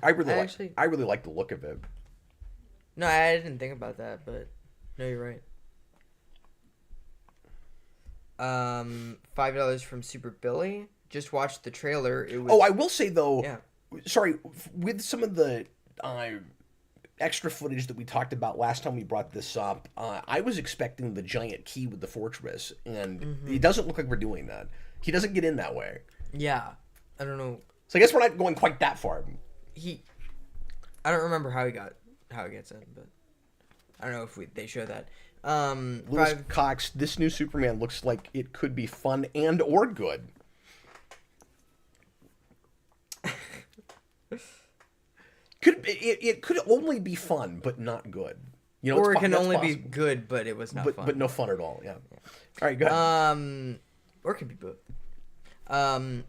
really like the look of it. No, I didn't think about that, but no, you're right. $5 from Super Billy. Just watched the trailer. It was... Oh, I will say though. Yeah. Sorry, with some of the extra footage that we talked about last time we brought this up, I was expecting the giant key with the fortress, and it doesn't look like we're doing that. He doesn't get in that way. Yeah, I don't know. So I guess we're not going quite that far. I don't remember how he gets in, but I don't know if they show that. Lewis Cox, this new Superman looks like it could be fun and or good. It could only be fun, but not good. Or it can only be good, but it was not fun. But no fun at all. Yeah. All right, go ahead. Or it could be both. $5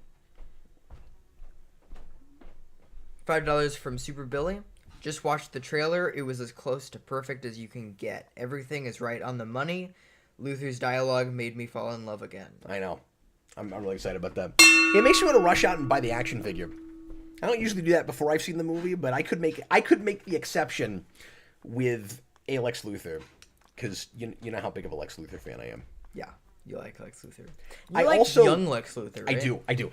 from Super Billy. Just watched the trailer. It was as close to perfect as you can get. Everything is right on the money. Luther's dialogue made me fall in love again. I know. I'm really excited about that. It makes me want to rush out and buy the action figure. I don't usually do that before I've seen the movie, but I could make the exception with a Lex Luthor, because you know how big of a Lex Luthor fan I am. Yeah, you like Lex Luthor. Young Lex Luthor, right? I do.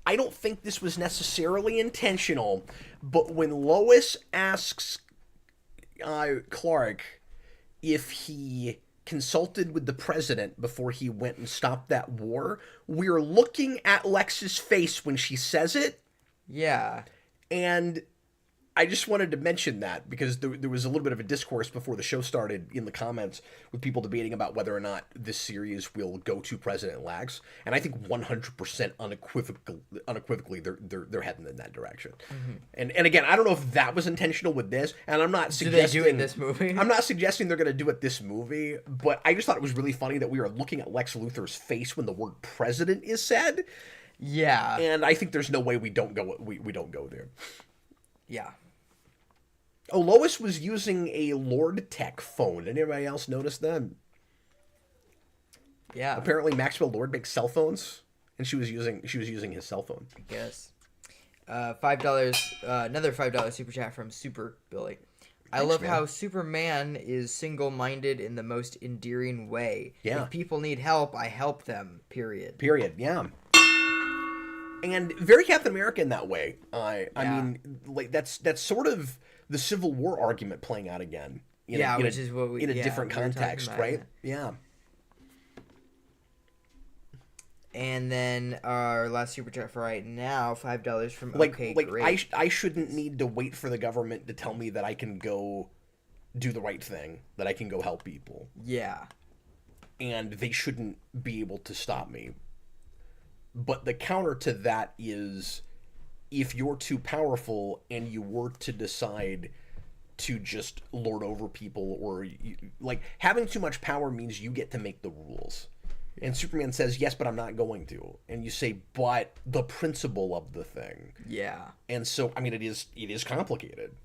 I don't think this was necessarily intentional, but when Lois asks Clark if he consulted with the president before he went and stopped that war, we're looking at Lex's face when she says it. Yeah. And I just wanted to mention that because there was a little bit of a discourse before the show started in the comments with people debating about whether or not this series will go to President Lex, and I think 100% unequivocally they're heading in that direction. Mm-hmm. And again, I don't know if that was intentional with this, and I'm not suggesting... Do they do it in this movie? I'm not suggesting they're going to do it this movie, but I just thought it was really funny that we were looking at Lex Luthor's face when the word president is said. Yeah. And I think there's no way we don't go there. Yeah. Oh, Lois was using a Lord Tech phone. Anybody else notice that? Yeah. Apparently Maxwell Lord makes cell phones, and she was using his cell phone. I guess. $5. Another $5 super chat from Super Billy. I love how Superman is single-minded in the most endearing way. Yeah. If people need help, I help them. Period. Yeah. And very Captain America in that way. I mean, like that's sort of the Civil War argument playing out again. In a different context, right? Yeah. And then our last super chat for right now, $5 from great. I shouldn't need to wait for the government to tell me that I can go do the right thing, that I can go help people. Yeah. And they shouldn't be able to stop me. But the counter to that is, if you're too powerful and you were to decide to just lord over people, or having too much power means you get to make the rules. And Superman says, yes, but I'm not going to. And you say, but the principle of the thing. Yeah. And so, I mean, it is complicated.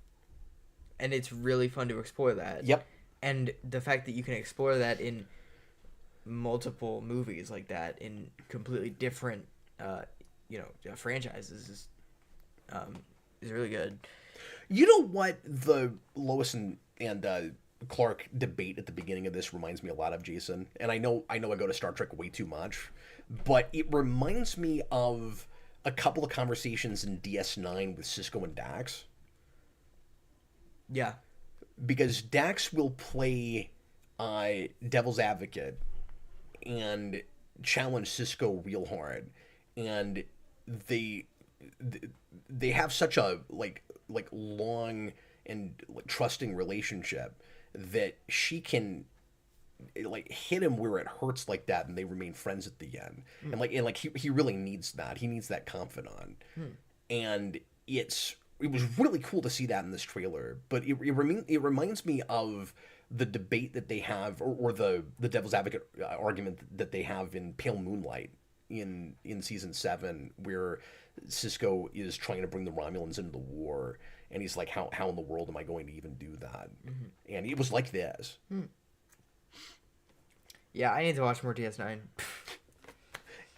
And it's really fun to explore that. Yep. And the fact that you can explore that in multiple movies like that in completely different, franchises is really good. You know what the Lois and Clark debate at the beginning of this reminds me a lot of, Jason? And I know I go to Star Trek way too much, but it reminds me of a couple of conversations in DS9 with Cisco and Dax. Yeah. Because Dax will play devil's advocate and challenge Cisco real hard, and they have such a like long and trusting relationship that she can hit him where it hurts like that, and they remain friends at the end. And he really needs that. He needs that confidant, and it was really cool to see that in this trailer. But it reminds me of the debate that they have, or the devil's advocate argument that they have in Pale Moonlight in season 7, where Cisco is trying to bring the Romulans into the war, and he's like, how in the world am I going to even do that? And it was like this. Yeah, I need to watch more DS9.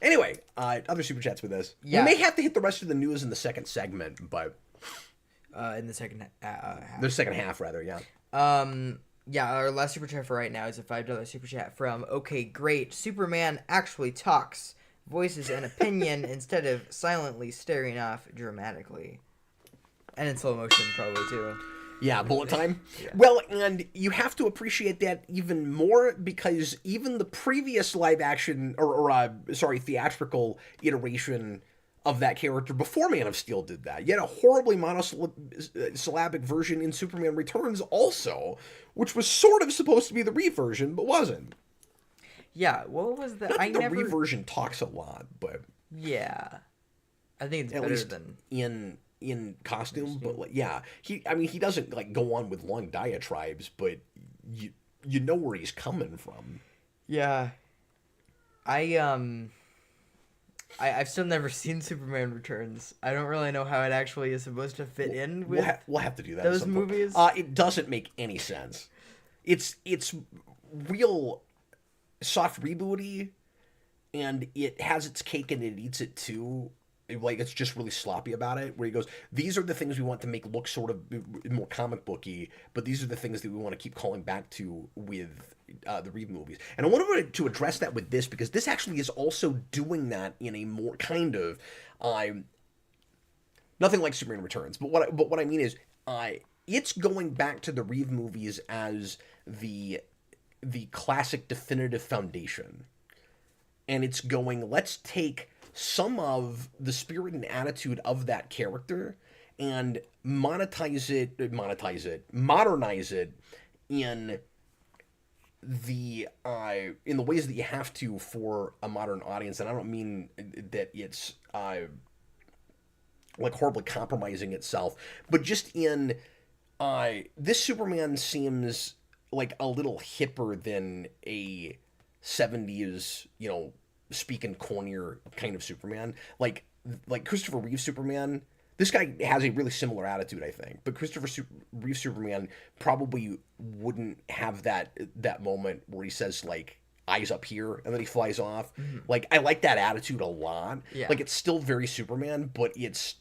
Anyway, other super chats with this. Yeah. We may have to hit the rest of the news in the second segment, but In the second half. the second half, rather, yeah. Yeah, our last super chat for right now is a $5 super chat from Okay Great. Superman actually talks, voices an opinion instead of silently staring off dramatically. And in slow motion, probably, too. Yeah, bullet time. Yeah. Well, and you have to appreciate that even more because even the previous live action, theatrical iteration of that character before Man of Steel did that. You had a horribly monosyllabic version in Superman Returns also, which was sort of supposed to be the reversion, but wasn't. Yeah, what was that? The reversion talks a lot, but... Yeah. I think it's at better least than... in costume, but he doesn't go on with long diatribes, but you know where he's coming from. Yeah. I've still never seen Superman Returns. I don't really know how it actually is supposed to fit in with we'll have to do that. those movies. It doesn't make any sense. It's real soft rebooty, and it has its cake and it eats it too. It's just really sloppy about it, where he goes, these are the things we want to make look sort of more comic booky, but these are the things that we want to keep calling back to with the Reeve movies. And I wanted to address that with this, because this actually is also doing that in a more kind of nothing like Superman Returns, but what I mean is it's going back to the Reeve movies as the classic definitive foundation, and it's going, let's take some of the spirit and attitude of that character and modernize it in the ways that you have to for a modern audience. And I don't mean that it's horribly compromising itself, but just in this Superman seems like a little hipper than a 70s, speaking cornier kind of Superman. Like Christopher Reeve Superman, this guy has a really similar attitude, I think. But Christopher Reeve Superman probably wouldn't have that moment where he says, eyes up here, and then he flies off. Mm-hmm. I like that attitude a lot. Yeah. It's still very Superman, but it's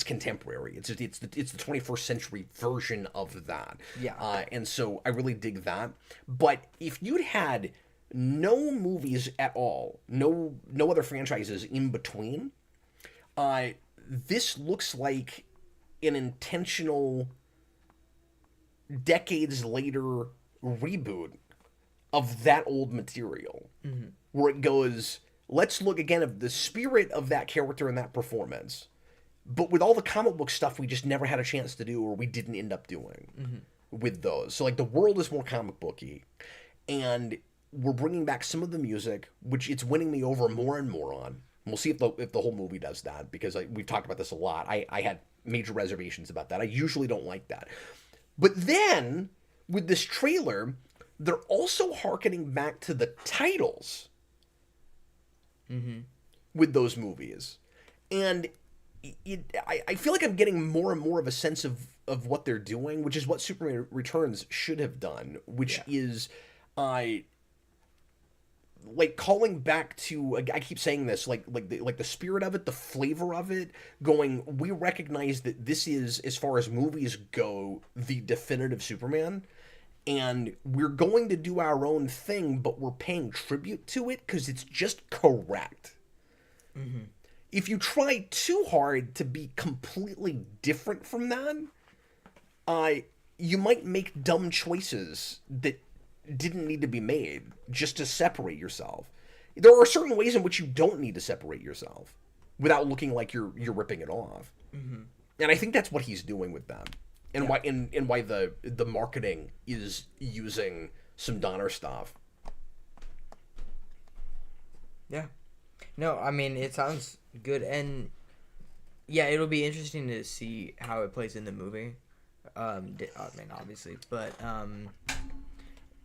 contemporary. It's the 21st century version of that. Yeah. And so I really dig that. But if you'd had no movies at all, no other franchises in between, this looks like an intentional decades later reboot of that old material, mm-hmm. where it goes, let's look again at the spirit of that character and that performance, but with all the comic book stuff we just never had a chance to do, or we didn't end up doing, mm-hmm. with those. So the world is more comic booky, and we're bringing back some of the music, which it's winning me over more and more on. And we'll see if the whole movie does that, because we've talked about this a lot. I had major reservations about that. I usually don't like that. But then, with this trailer, they're also hearkening back to the titles, mm-hmm. with those movies. And I feel like I'm getting more and more of a sense of what they're doing, which is what Superman Returns should have done, which is like calling back to, I keep saying this, like the spirit of it, the flavor of it, going, we recognize that this is, as far as movies go, the definitive Superman, and we're going to do our own thing, but we're paying tribute to it because it's just correct. Mm-hmm. If you try too hard to be completely different from that, you might make dumb choices that didn't need to be made just to separate yourself. There are certain ways in which you don't need to separate yourself without looking like you're ripping it off. Mm-hmm. And I think that's what he's doing with them. And why why the marketing is using some Donner stuff. Yeah. No, I mean, it sounds good, and yeah, it'll be interesting to see how it plays in the movie. I mean, obviously, but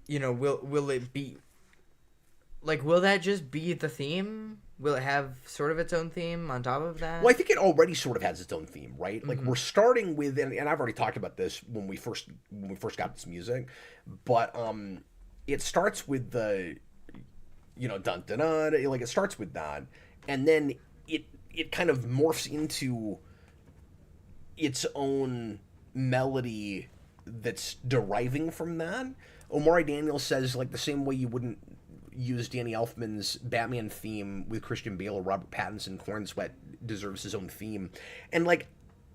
you know, will it be like, will that just be the theme? Will it have sort of its own theme on top of that? Well, I think it already sort of has its own theme, right? Like, we're starting with, and I've already talked about this when we first got this music, but it starts with the, you know, dun dun dun, like it starts with that, and then it kind of morphs into its own melody that's deriving from that. Omari Daniels says, like, the same way you wouldn't use Danny Elfman's Batman theme with Christian Bale or Robert Pattinson, Corn Sweat deserves his own theme. And, like,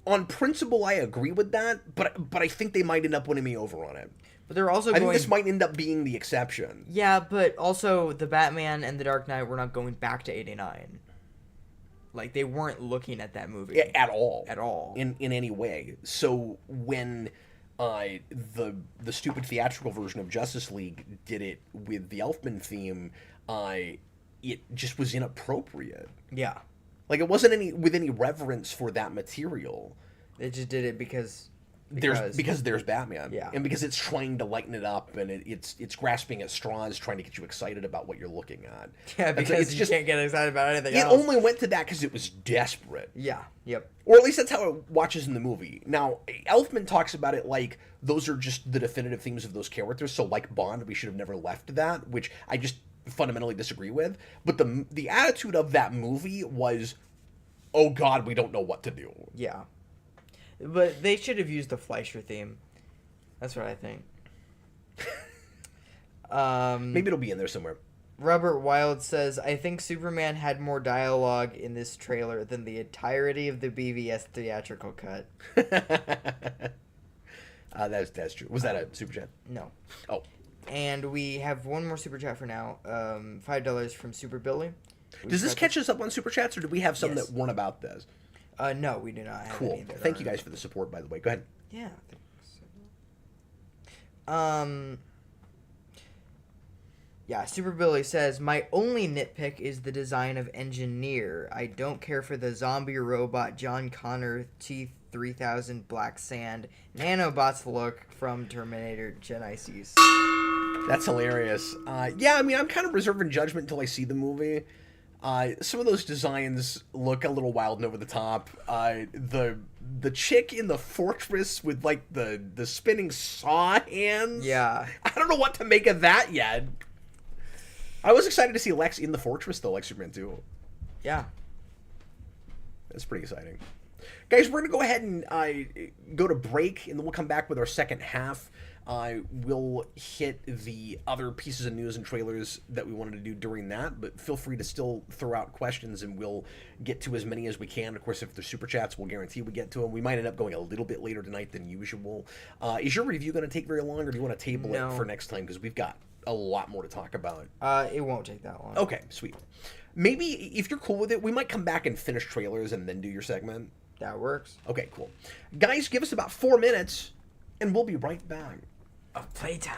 on principle, I agree with that, but I think they might end up winning me over on it. But they're also I think this might end up being the exception. Yeah, but also the Batman and the Dark Knight were not going back to 89. Like, they weren't looking at that movie. At all. At all. In any way. So when the stupid theatrical version of Justice League did it with the Elfman theme, it just was inappropriate. Yeah. Like, it wasn't with any reverence for that material. They just did it because there's Batman. Yeah. And because it's trying to lighten it up, and it's grasping at straws, trying to get you excited about what you're looking at. Yeah, because you can't get excited about anything else. It only went to that because it was desperate. Yeah, yep. Or at least that's how it watches in the movie. Now, Elfman talks about it like those are just the definitive themes of those characters, so like Bond, we should have never left that, which I just fundamentally disagree with. But the attitude of that movie was, oh God, we don't know what to do. Yeah. But they should have used the Fleischer theme. That's what I think. Maybe it'll be in there somewhere. Robert Wild says, I think Superman had more dialogue in this trailer than the entirety of the BVS theatrical cut. That's true. Was that a super chat? No. Oh. And we have one more super chat for now. $5 from Super Billy. Does this catch us up on super chats, or do we have some Yes. that weren't about this? No, we do not have any. Cool. Thank you guys for the support, by the way. Go ahead. Yeah. Thanks. Yeah, Super Billy says, my only nitpick is the design of Engineer. I don't care for the zombie robot John Connor T-3000 Black Sand nanobots look from Terminator Genisys. That's hilarious. Yeah, I mean, I'm kind of reserving judgment until I see the movie. Some of those designs look a little wild and over the top. The chick in the fortress with, like, the spinning saw hands. Yeah. I don't know what to make of that yet. I was excited to see Lex in the fortress, though, like Superman 2. Yeah. That's pretty exciting. Guys, we're going to go ahead and go to break, and then we'll come back with our second half. We'll hit the other pieces of news and trailers that we wanted to do during that, but feel free to still throw out questions, and we'll get to as many as we can. Of course, if there's super chats, we'll guarantee we get to them. We might end up going a little bit later tonight than usual. Is your review going to take very long, or do you want to table it for next time? Because we've got a lot more to talk about. It won't take that long. Okay, sweet. Maybe, if you're cool with it, we might come back and finish trailers and then do your segment. That works. Okay, cool. Guys, give us about 4 minutes, and we'll be right back. Of playtime.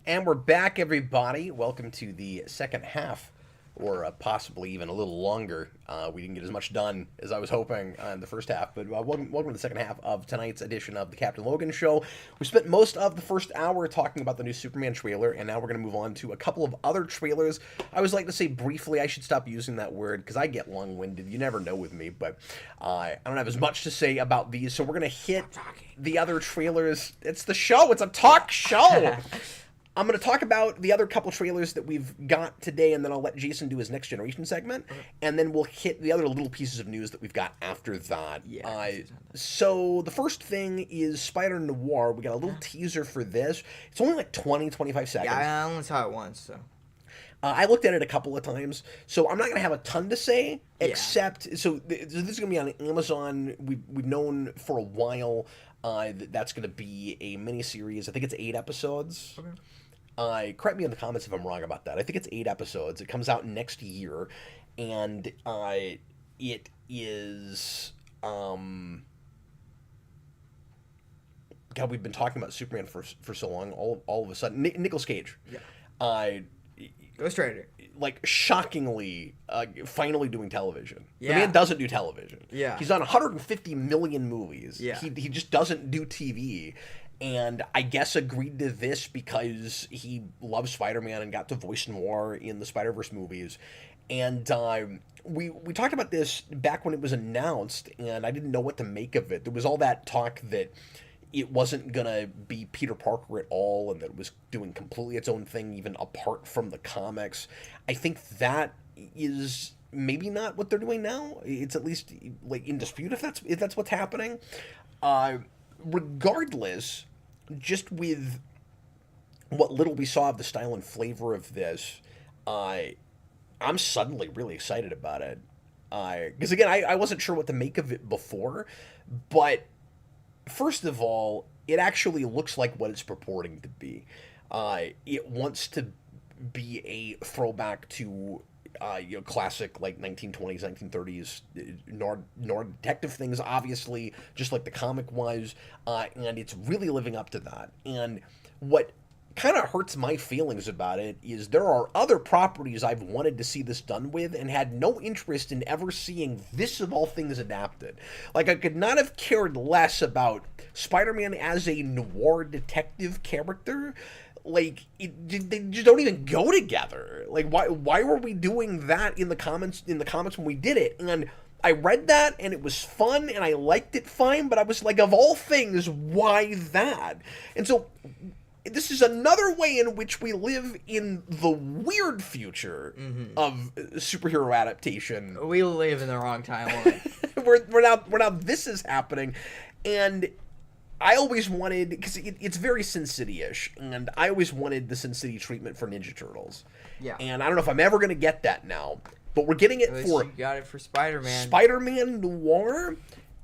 And we're back, everybody. Welcome to the second half, or possibly even a little longer. We didn't get as much done as I was hoping in the first half, but welcome to the second half of tonight's edition of the Captain Logan Show. We spent most of the first hour talking about the new Superman trailer, and now we're going to move on to a couple of other trailers. I always like to say briefly, I should stop using that word because I get long-winded. You never know with me, but I don't have as much to say about these, so we're going to hit the other trailers. It's the show. It's a talk show. I'm going to talk about the other couple trailers that we've got today, and then I'll let Jason do his Next Generation segment, and then we'll hit the other little pieces of news that we've got after that. Yeah. So the first thing is Spider-Noir. We got a little teaser for this. It's only like 20-25 seconds. Yeah, I only saw it once, so. I looked at it a couple of times, so I'm not going to have a ton to say, except, so this is going to be on Amazon. We've known for a while that's going to be a miniseries. I think it's 8 episodes. Okay. Correct me in the comments if I'm wrong about that. I think it's 8 episodes. It comes out next year, and it is God, we've been talking about Superman for so long. All of a sudden, Nicolas Cage. Yeah. Ghostwriter. Like shockingly, finally doing television. Yeah. The man doesn't do television. Yeah. He's on 150 million movies. Yeah. He just doesn't do TV. And I guess agreed to this because he loves Spider-Man and got to voice Noir in the Spider-Verse movies. And we talked about this back when it was announced, and I didn't know what to make of it. There was all that talk that it wasn't going to be Peter Parker at all, and that it was doing completely its own thing, even apart from the comics. I think that is maybe not what they're doing now. It's at least like in dispute if that's what's happening. Regardless, just with what little we saw of the style and flavor of this, I'm suddenly really excited about it. Because again, I wasn't sure what to make of it before, but first of all, it actually looks like what it's purporting to be. It wants to be a throwback to classic like 1920s, 1930s noir detective things, obviously, just like the comic was, and it's really living up to that. And what kind of hurts my feelings about it is there are other properties I've wanted to see this done with and had no interest in ever seeing this of all things adapted. Like, I could not have cared less about Spider-Man as a noir detective character. Like, they just don't even go together. Like, why were we doing that in the comics when we did it? And I read that, and it was fun, and I liked it fine, but I was like, of all things, why that? And so this is another way in which we live in the weird future of superhero adaptation. We live in the wrong timeline. we're now this is happening, and I always wanted, because it's very Sin City-ish, and I always wanted the Sin City treatment for Ninja Turtles. Yeah. And I don't know if I'm ever going to get that now, but we're getting it for you got it for Spider-Man. Spider-Man Noir,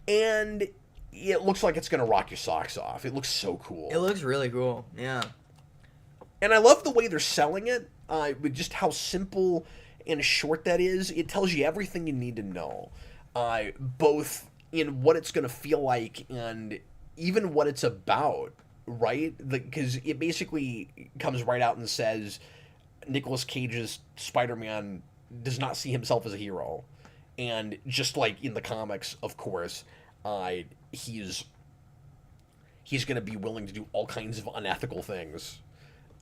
and it looks like it's going to rock your socks off. It looks so cool. It looks really cool, yeah. And I love the way they're selling it, with just how simple and short that is. It tells you everything you need to know, both in what it's going to feel like and even what it's about, right? Because it basically comes right out and says Nicolas Cage's Spider-Man does not see himself as a hero. And just like in the comics, of course, he's going to be willing to do all kinds of unethical things.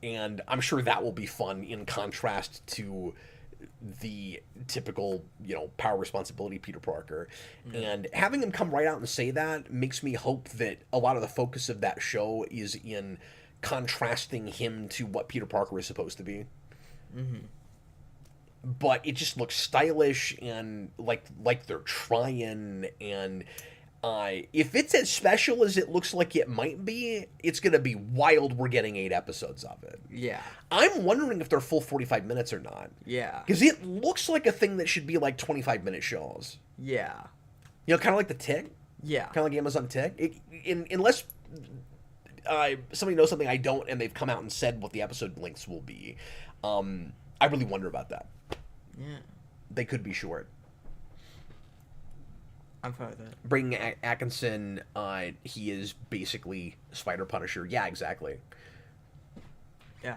And I'm sure that will be fun in contrast to the typical, power responsibility Peter Parker. And having him come right out and say that makes me hope that a lot of the focus of that show is in contrasting him to what Peter Parker is supposed to be. But it just looks stylish and like they're trying, and if it's as special as it looks like it might be, it's going to be wild. We're getting 8 episodes of it. Yeah. I'm wondering if they're full 45 minutes or not. Yeah. Because it looks like a thing that should be like 25-minute shows. Yeah. Kind of like the Tick. Yeah. Kind of like Amazon Tick. Unless somebody knows something I don't, and they've come out and said what the episode lengths will be. I really wonder about that. Yeah. They could be short. I'm fine with that. Bringing Atkinson, he is basically Spider Punisher. Yeah, exactly. Yeah.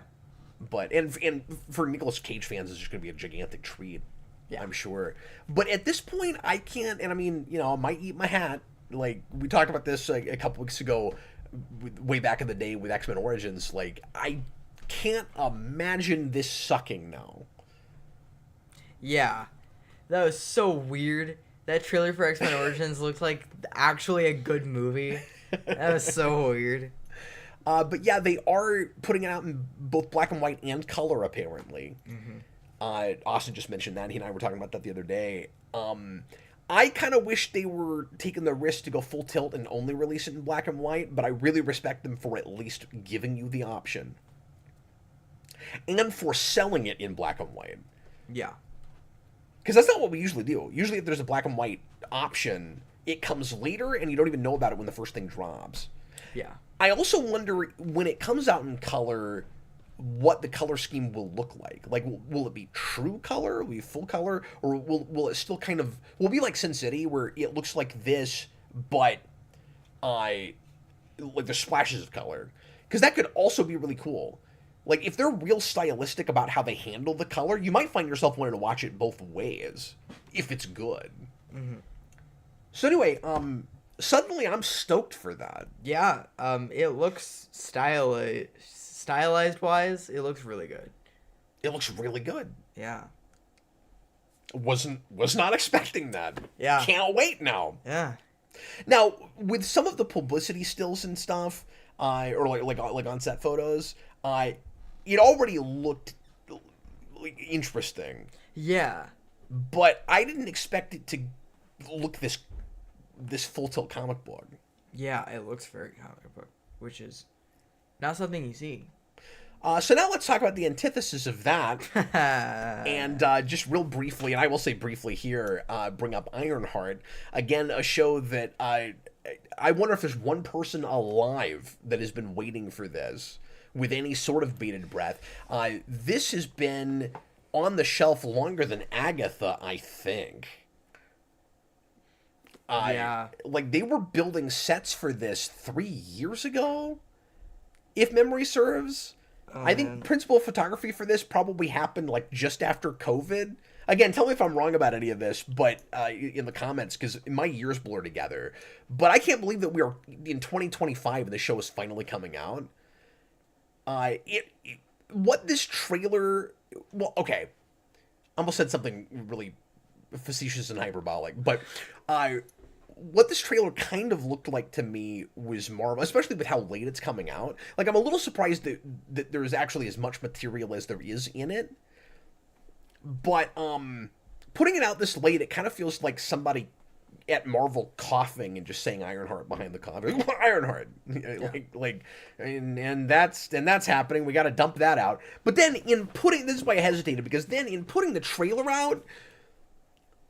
But and for Nicolas Cage fans, it's just going to be a gigantic treat. Yeah. I'm sure. But at this point, I can't. And I mean, I might eat my hat. Like we talked about this a couple weeks ago, way back in the day with X-Men Origins. Like I can't imagine this sucking now. Yeah, that was so weird. That trailer for X-Men Origins looked like actually a good movie. That was so weird. But yeah, they are putting it out in both black and white and color, apparently. Austin just mentioned that. He and I were talking about that the other day. I kind of wish they were taking the risk to go full tilt and only release it in black and white, but I really respect them for at least giving you the option. And for selling it in black and white. Yeah. Because that's not what we usually do. Usually if there's a black and white option, it comes later and you don't even know about it when the first thing drops. Yeah. I also wonder, when it comes out in color, what the color scheme will look like. Like, will it be true color? Will it be full color? Or will it still kind of... Will it be like Sin City, where it looks like this, but... like, there's splashes of color. Because that could also be really cool. Like, if they're real stylistic about how they handle the color, you might find yourself wanting to watch it both ways, if it's good. So anyway, suddenly I'm stoked for that. Yeah, it looks stylized wise, it looks really good. It looks really good. Yeah. Was not expecting that. Yeah. Can't wait now. Yeah. Now, with some of the publicity stills and stuff, or like on set photos, it already looked like interesting. Yeah. But I didn't expect it to look this full tilt comic book. Yeah, it looks very comic book, which is not something you see. So now let's talk about the antithesis of that. And just real briefly, and I will say briefly here, bring up Ironheart. Again, a show that I wonder if there's one person alive that has been waiting for this with any sort of bated breath. This has been on the shelf longer than Agatha, I think. Yeah. Like, they were building sets for this 3 years ago, if memory serves. I think principal photography for this probably happened, like, just after COVID. Again, tell me if I'm wrong about any of this, but in the comments, because my years blur together. But I can't believe that we are in 2025 and the show is finally coming out. What this trailer... Well, okay. I almost said something really facetious and hyperbolic, but what this trailer kind of looked like to me was Marvel, especially with how late it's coming out. Like, I'm a little surprised that there's actually as much material as there is in it. But putting it out this late, it kind of feels like somebody at Marvel coughing and just saying Ironheart behind the cover. Ironheart. And that's happening. We got to dump that out. But then this is why I hesitated, because then in putting the trailer out,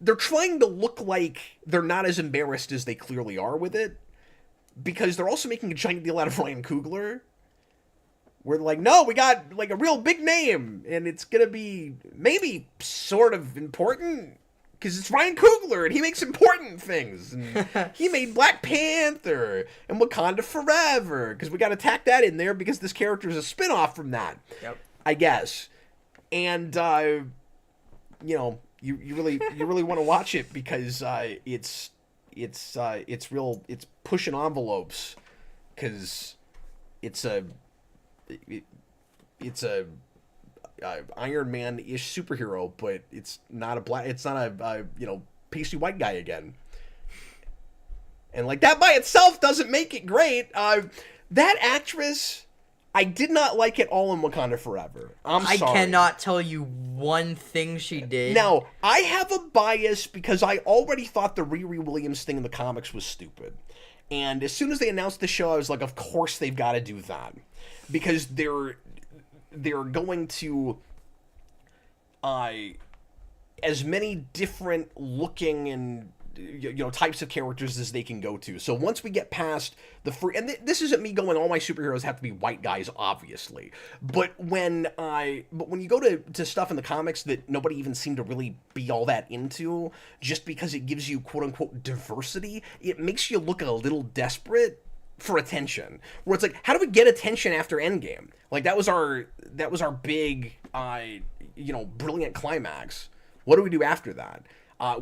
they're trying to look like they're not as embarrassed as they clearly are with it, because they're also making a giant deal out of Ryan Coogler. We're like, no, we got like a real big name, and it's gonna be maybe sort of important because it's Ryan Coogler and he makes important things. And he made Black Panther and Wakanda Forever, because we got to tack that in there because this character is a spinoff from that. Yep. I guess. And you really want to watch it because it's pushing envelopes, because it's a Iron Man-ish superhero, but it's not a pasty white guy again. And like, that by itself doesn't make it great. That actress, I did not like at all in Wakanda Forever. I cannot tell you one thing she did. Now, I have a bias because I already thought the Riri Williams thing in the comics was stupid. And as soon as they announced the show, I was like, of course they've got to do that. Because they're going to as many different looking and types of characters as they can go to. So once we get past this isn't me going, all my superheroes have to be white guys, obviously. But when you go to stuff in the comics that nobody even seemed to really be all that into, just because it gives you quote unquote diversity, it makes you look a little desperate. for attention. Where it's like, how do we get attention after Endgame? Like that was our big brilliant climax. What do we do after that?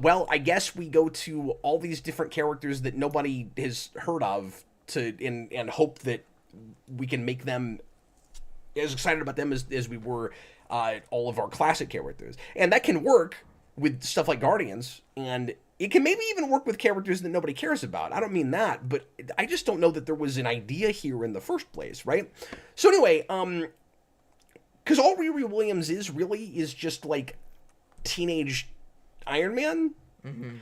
Well, I guess we go to all these different characters that nobody has heard of and hope that we can make them as excited about them as we were all of our classic characters. And that can work with stuff like Guardians, and it can maybe even work with characters that nobody cares about. I don't mean that, but I just don't know that there was an idea here in the first place, right? So anyway, because all Riri Williams is just like teenage Iron Man. Mm-hmm.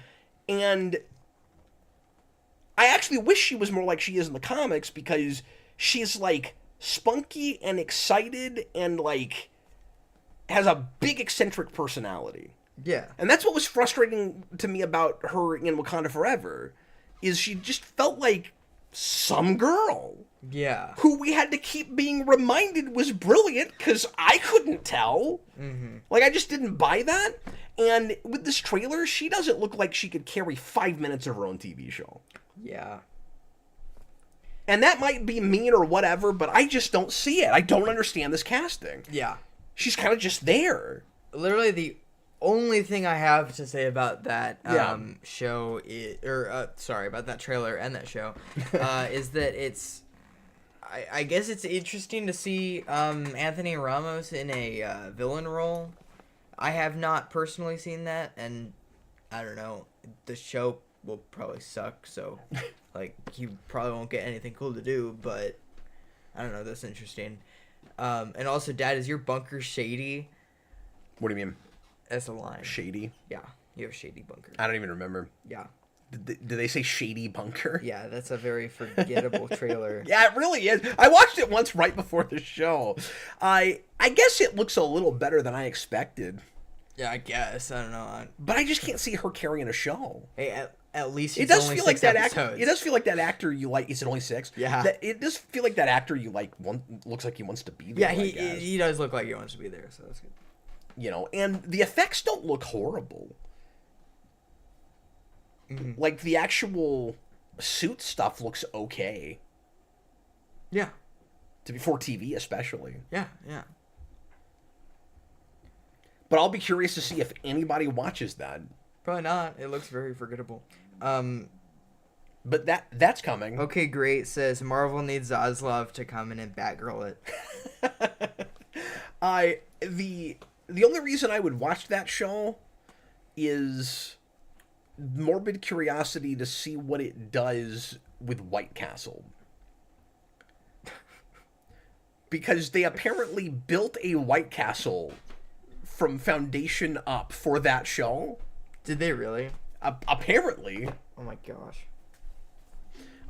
And I actually wish she was more like she is in the comics, because she's like spunky and excited and like has a big eccentric personality. Yeah. And that's what was frustrating to me about her in Wakanda Forever, is she just felt like some girl. Yeah. Who we had to keep being reminded was brilliant, because I couldn't tell. Mm-hmm. Like, I just didn't buy that. And with this trailer, she doesn't look like she could carry 5 minutes of her own TV show. Yeah. And that might be mean or whatever, but I just don't see it. I don't understand this casting. Yeah. She's kind of just there. Literally the only thing I have to say about that show about that trailer and that show is that it's I guess it's interesting to see Anthony Ramos in a villain role. I have not personally seen that, and I don't know, the show will probably suck, so like you probably won't get anything cool to do, but I don't know, that's interesting. And also, Dad, is your bunker shady? What do you mean? That's a line. Shady? Yeah, you have a shady bunker. I don't even remember. Yeah. Did they say shady bunker? Yeah, that's a very forgettable trailer. Yeah, it really is. I watched it once right before the show. I guess it looks a little better than I expected. Yeah, I guess. I don't know. But I just can't see her carrying a show. Hey, at least it it's does only feel 6 like that episodes. actor. It does feel like that actor you like. Is it only 6? Yeah. It does feel like that actor you like. Looks like he wants to be there. Yeah, he does look like he wants to be there, so that's good. You know, and the effects don't look horrible. Mm-hmm. Like the actual suit stuff looks okay. Yeah. To be for TV, especially. Yeah, yeah. But I'll be curious to see if anybody watches that. Probably not. It looks very forgettable. But that's coming. Okay, great. Says Marvel needs Zaslav to come in and Batgirl it. The only reason I would watch that show is morbid curiosity to see what it does with White Castle. Because they apparently built a White Castle from foundation up for that show. Did they really? Apparently. Oh my gosh.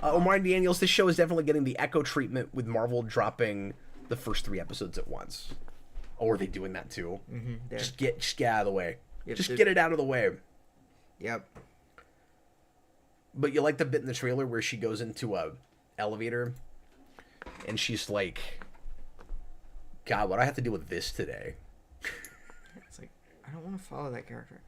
Omar Daniels, this show is definitely getting the Echo treatment, with Marvel dropping the first 3 episodes at once. Or are they doing that too? Mm-hmm, just get out of the way. Yep, just get it out of the way. Yep. But you like the bit in the trailer where she goes into a elevator and she's like, God, what do I have to do with this today? It's like, I don't want to follow that character.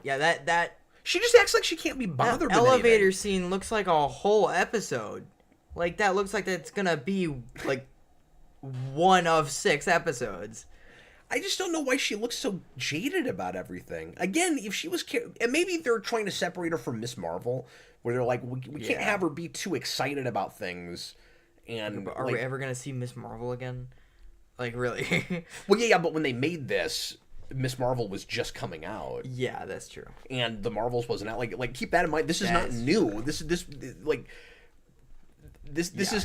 Yeah, that she just acts like she can't be bothered with elevator anything. scene looks like a whole episode. Like, that looks like that's gonna be like 1 of 6 episodes. I just don't know why she looks so jaded about everything. Again, if she was... And maybe they're trying to separate her from Miss Marvel, where they're like, we can't have her be too excited about things. And Are we ever going to see Miss Marvel again? Like, really? Well, yeah, but when they made this, Miss Marvel was just coming out. Yeah, that's true. And the Marvels wasn't out. Like keep that in mind. This is not new. This is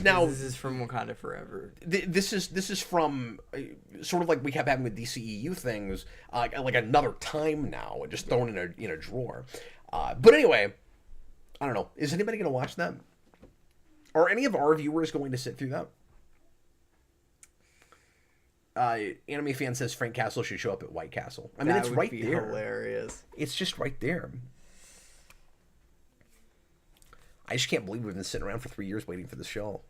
now. This is from Wakanda Forever. This is from sort of like we kept having with DCEU things, like another time now, just thrown in a drawer. But anyway, I don't know. Is anybody going to watch that? Are any of our viewers going to sit through that? Anime fan says Frank Castle should show up at White Castle. I mean, it's right there. Hilarious. It's just right there. I just can't believe we've been sitting around for 3 years waiting for the show.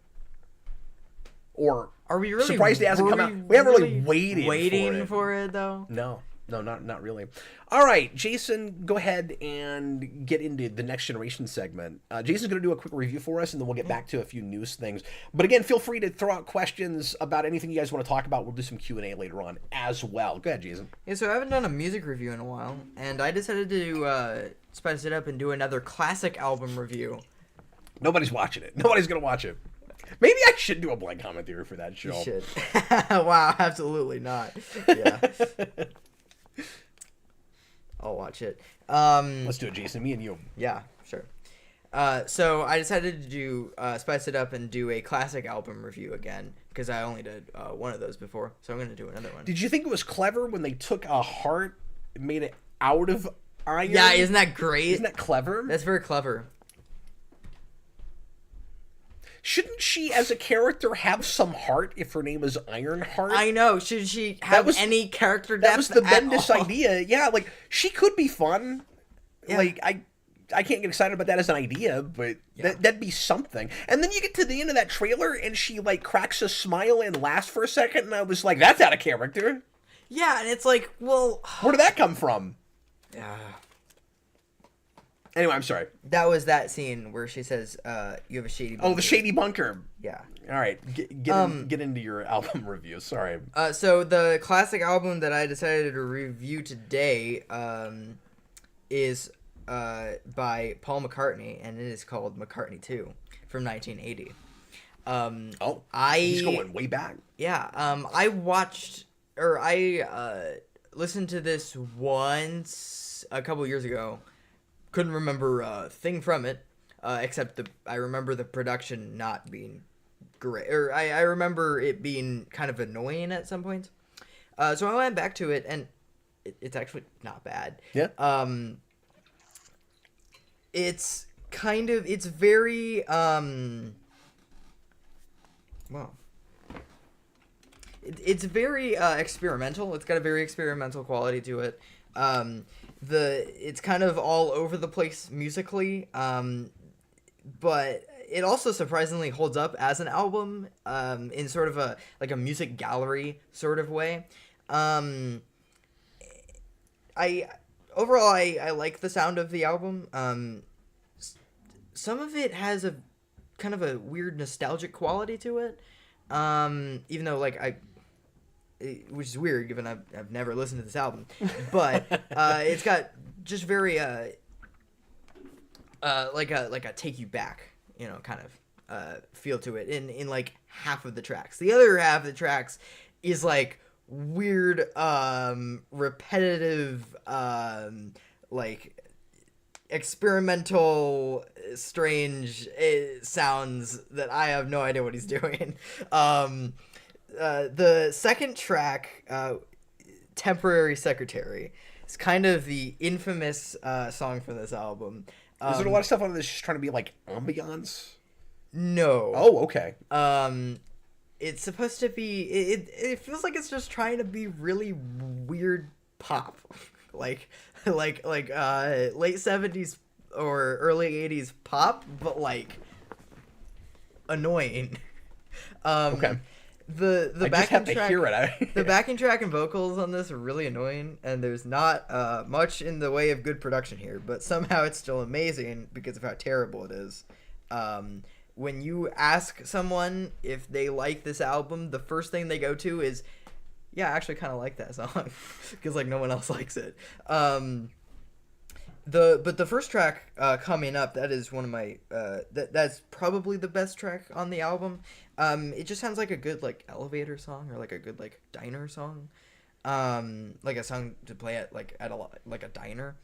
Or are we really surprised it hasn't come out? We haven't really waited waiting for it though. No. No, not really. All right, Jason, go ahead and get into the Next Generation segment. Jason's going to do a quick review for us, and then we'll get back to a few news things. But again, feel free to throw out questions about anything you guys want to talk about. We'll do some Q&A later on as well. Go ahead, Jason. Yeah, so I haven't done a music review in a while, and I decided to spice it up and do another classic album review. Nobody's watching it. Nobody's going to watch it. Maybe I should do a blank commentary for that show. You should. Wow, absolutely not. Yeah. I'll watch it. Let's do it, Jason. Me and you. Yeah, sure. So I decided to do spice it up and do a classic album review again because I only did one of those before, so I'm going to do another one. Did you think it was clever when they took a heart and made it out of iron? Yeah, isn't that great? Isn't that clever? That's very clever. Shouldn't she, as a character, have some heart if her name is Ironheart? I know. Should she have any character depth? That was the Bendis all? idea. Yeah, like, she could be fun. Yeah. Like, I can't get excited about that as an idea, but that'd be something. And then you get to the end of that trailer, and she, like, cracks a smile and laughs for a second, and I was like, that's out of character. Yeah, and it's like, well... Where did that come from? Yeah. Anyway, I'm sorry. That was that scene where she says, you have a shady bunker. Oh, the shady bunker. Yeah. All right. Get into your album review. Sorry. So the classic album that I decided to review today is by Paul McCartney, and it is called McCartney 2 from 1980. He's going way back. Yeah. I listened to this once a couple years ago. Couldn't remember a thing from it, except I remember the production not being great. Or I remember it being kind of annoying at some points. So I went back to it, and it's actually not bad. Yeah. It's very, well... It's very experimental. It's got a very experimental quality to it. It's kind of all over the place musically, but it also surprisingly holds up as an album in sort of a music gallery sort of way. I like the sound of the album. Some of it has a kind of a weird nostalgic quality to it, even though which is weird given I've never listened to this album, but it's got just very like a take you back, kind of feel to it in like half of the tracks. The other half of the tracks is like weird repetitive like experimental strange sounds that I have no idea what he's doing. The second track, Temporary Secretary, is kind of the infamous song from this album. Is there a lot of stuff on this just trying to be like ambiance? No. Oh, okay. It's supposed to be... It feels like it's just trying to be really weird pop. like late 70s or early 80s pop, but like annoying. Okay. The backing track, hear it. the backing track and vocals on this are really annoying, and there's not much in the way of good production here, but somehow it's still amazing because of how terrible it is. When you ask someone if they like this album, the first thing they go to is, yeah, I actually kind of like that song, because like no one else likes it. But the first track coming up, that is one of my that's probably the best track on the album. It just sounds like a good like elevator song or like a good like diner song, like a song to play at a diner,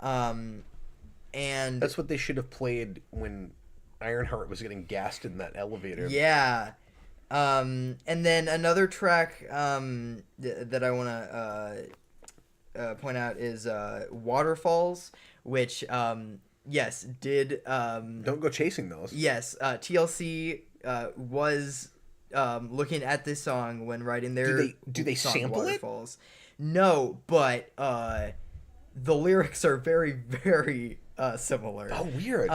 and that's what they should have played when Ironheart was getting gassed in that elevator. Yeah. And then another track that I want to point out is Waterfalls, which yes did don't go chasing those. Yes, TLC was looking at this song when writing their do they song sample Waterfalls. No, but the lyrics are very very similar. Oh, weird.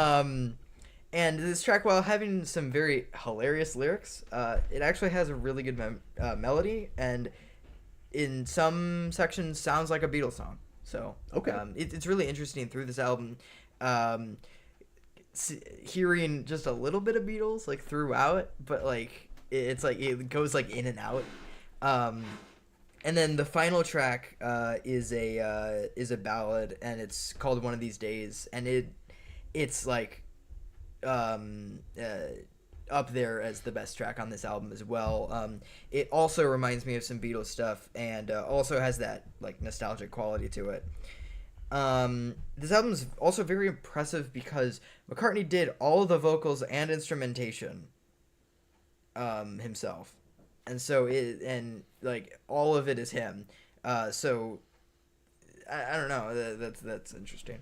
And this track, while having some very hilarious lyrics, it actually has a really good melody, and in some sections sounds like a Beatles song. So Okay. It's really interesting through this album. Hearing just a little bit of Beatles like throughout, but like it's like it goes like in and out. And then the final track is a ballad, and it's called One of These Days, and it's like up there as the best track on this album as well. It also reminds me of some Beatles stuff, and also has that like nostalgic quality to it. This album is also very impressive because McCartney did all of the vocals and instrumentation himself, and so like all of it is him. So I don't know, that's interesting.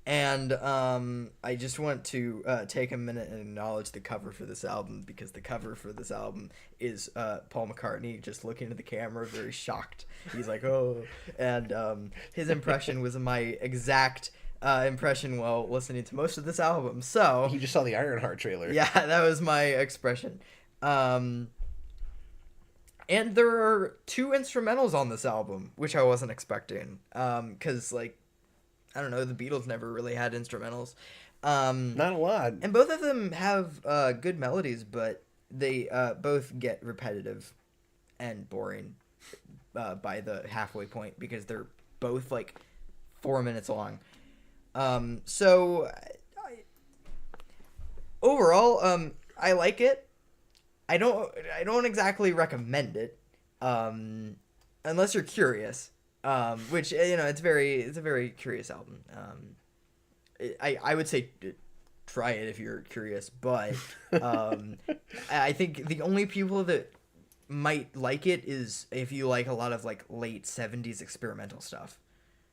And I just want to take a minute and acknowledge the cover for this album, because the cover for this album is Paul McCartney just looking at the camera, very shocked. He's like, oh. And his impression was my exact impression while listening to most of this album. So He just saw the Ironheart trailer. yeah, that was my expression. And there are 2 instrumentals on this album, which I wasn't expecting. Because, like, I don't know, the Beatles never really had instrumentals. Not a lot. And both of them have good melodies, but they both get repetitive and boring by the halfway point, because they're both like 4 minutes long. So overall, I like it. I don't exactly recommend it, unless you're curious. Which, you know, it's a very curious album. I would say try it if you're curious, but I think the only people that might like it is if you like a lot of like late 70s experimental stuff.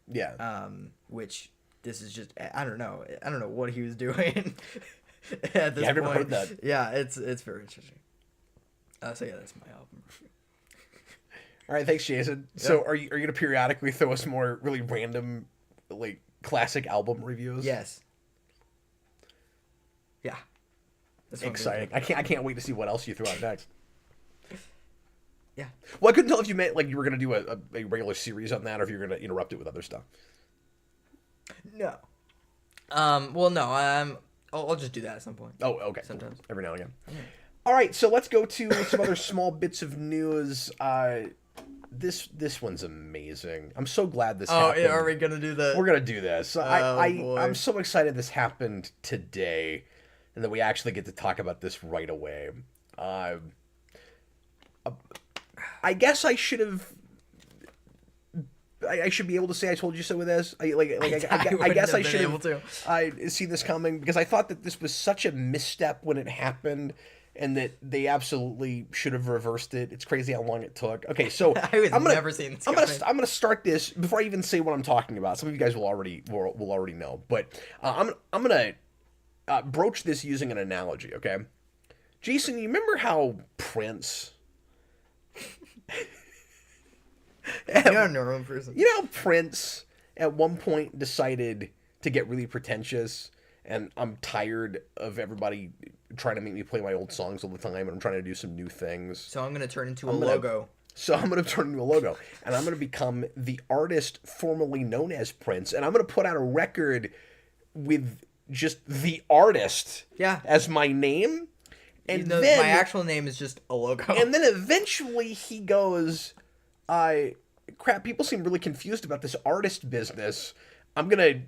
Yeah. Which this is just, I don't know what he was doing at this I've never point. heard that. Yeah, it's very interesting. So yeah, that's my album review. All right, thanks, Jason. Yep. So, are you gonna periodically throw us more really random, like classic album reviews? Yes. Yeah. That's what I'm Exciting! doing. I can't wait to see what else you throw out next. Yeah. Well, I couldn't tell if you meant like you were gonna do a regular series on that, or if you're gonna interrupt it with other stuff. No. Well, no. I'll just do that at some point. Oh, okay. Sometimes. Every now and again. Yeah. All right, so let's go to some other small bits of news. This one's amazing. I'm so glad this happened. Oh, are we gonna do that? We're gonna do this. Boy. I'm so excited this happened today, and that we actually get to talk about this right away. I guess I should have. I should be able to say I told you so with this. I guess I should have seen this coming, because I thought that this was such a misstep when it happened, and that they absolutely should have reversed it. It's crazy how long it took. Okay, so I'm never seen this coming. I'm gonna start this before I even say what I'm talking about. Some of you guys will already know, but I'm gonna broach this using an analogy. Okay, Jason, you remember how Prince? You're a normal person. You know how Prince at one point decided to get really pretentious, and I'm tired of everybody trying to make me play my old songs all the time, and I'm trying to do some new things. So I'm going to turn into a logo. So I'm going to turn into a logo, and I'm going to become the artist formerly known as Prince, and I'm going to put out a record with just the artist as my name. And then my actual name is just a logo. And then eventually he goes, crap, people seem really confused about this artist business. I'm gonna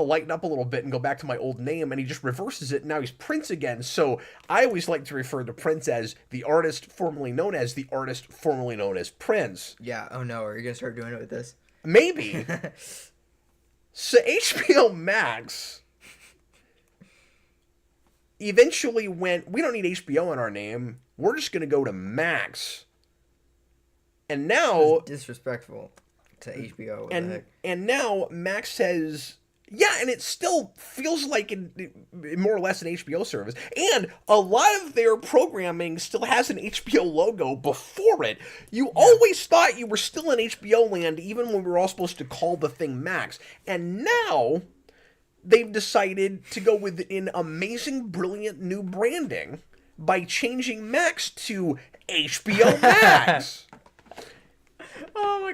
lighten up a little bit and go back to my old name, and he just reverses it, and now he's Prince again. So I always like to refer to Prince as the artist formerly known as the artist formerly known as Prince. Yeah, oh no, are you gonna start doing it with this? Maybe. So HBO Max eventually went, we don't need HBO in our name, we're just gonna go to Max. And now disrespectful to HBO. And now Max says, yeah, and it still feels like more or less an HBO service. And a lot of their programming still has an HBO logo before it. You always thought you were still in HBO land, even when we were all supposed to call the thing Max. And now they've decided to go with an amazing, brilliant new branding by changing Max to HBO Max.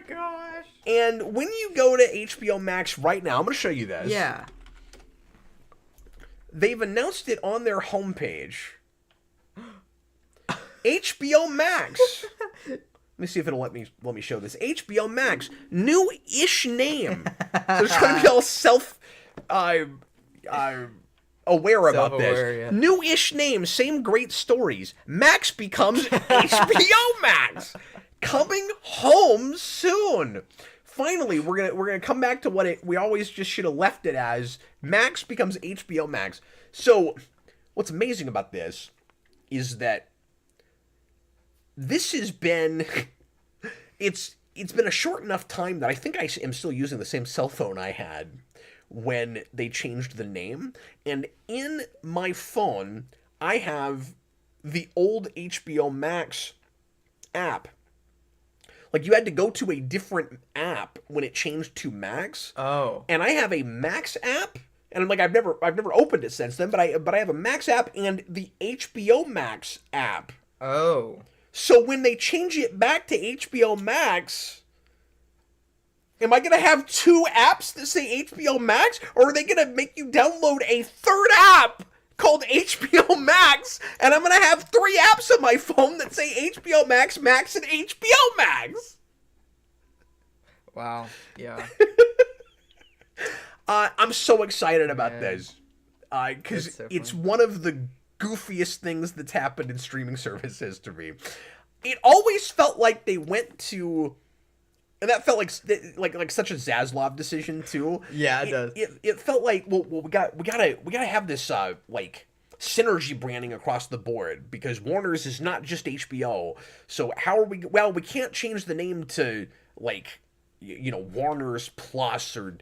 gosh. And when you go to HBO Max right now, I'm going to show you this. Yeah. They've announced it on their homepage. HBO Max. Let me see if it'll let me show this. HBO Max, new-ish name. So it's going to be all aware about this. Yeah. New-ish name, same great stories. Max becomes HBO Max. Coming home soon. Finally, we're gonna come back to what we always just should have left it as. Max becomes HBO Max. So, what's amazing about this is that this has been it's been a short enough time that I think I am still using the same cell phone I had when they changed the name. And in my phone, I have the old HBO Max app. Like, you had to go to a different app when it changed to Max. Oh. And I have a Max app, and I'm like, I've never opened it since then, but I have a Max app and the HBO Max app. Oh. So when they change it back to HBO Max, am I going to have two apps that say HBO Max, or are they going to make you download a third app called HBO Max, and I'm going to have three apps on my phone that say HBO Max, Max, and HBO Max? Wow. Yeah. I'm so excited about this. Because it's one of the goofiest things that's happened in streaming service history. It always felt like they went to... And that felt like such a Zaslav decision too. Yeah, it does. It felt like we gotta have this like synergy branding across the board, because Warner's is not just HBO. So how are we? Well, we can't change the name to like Warner's Plus, or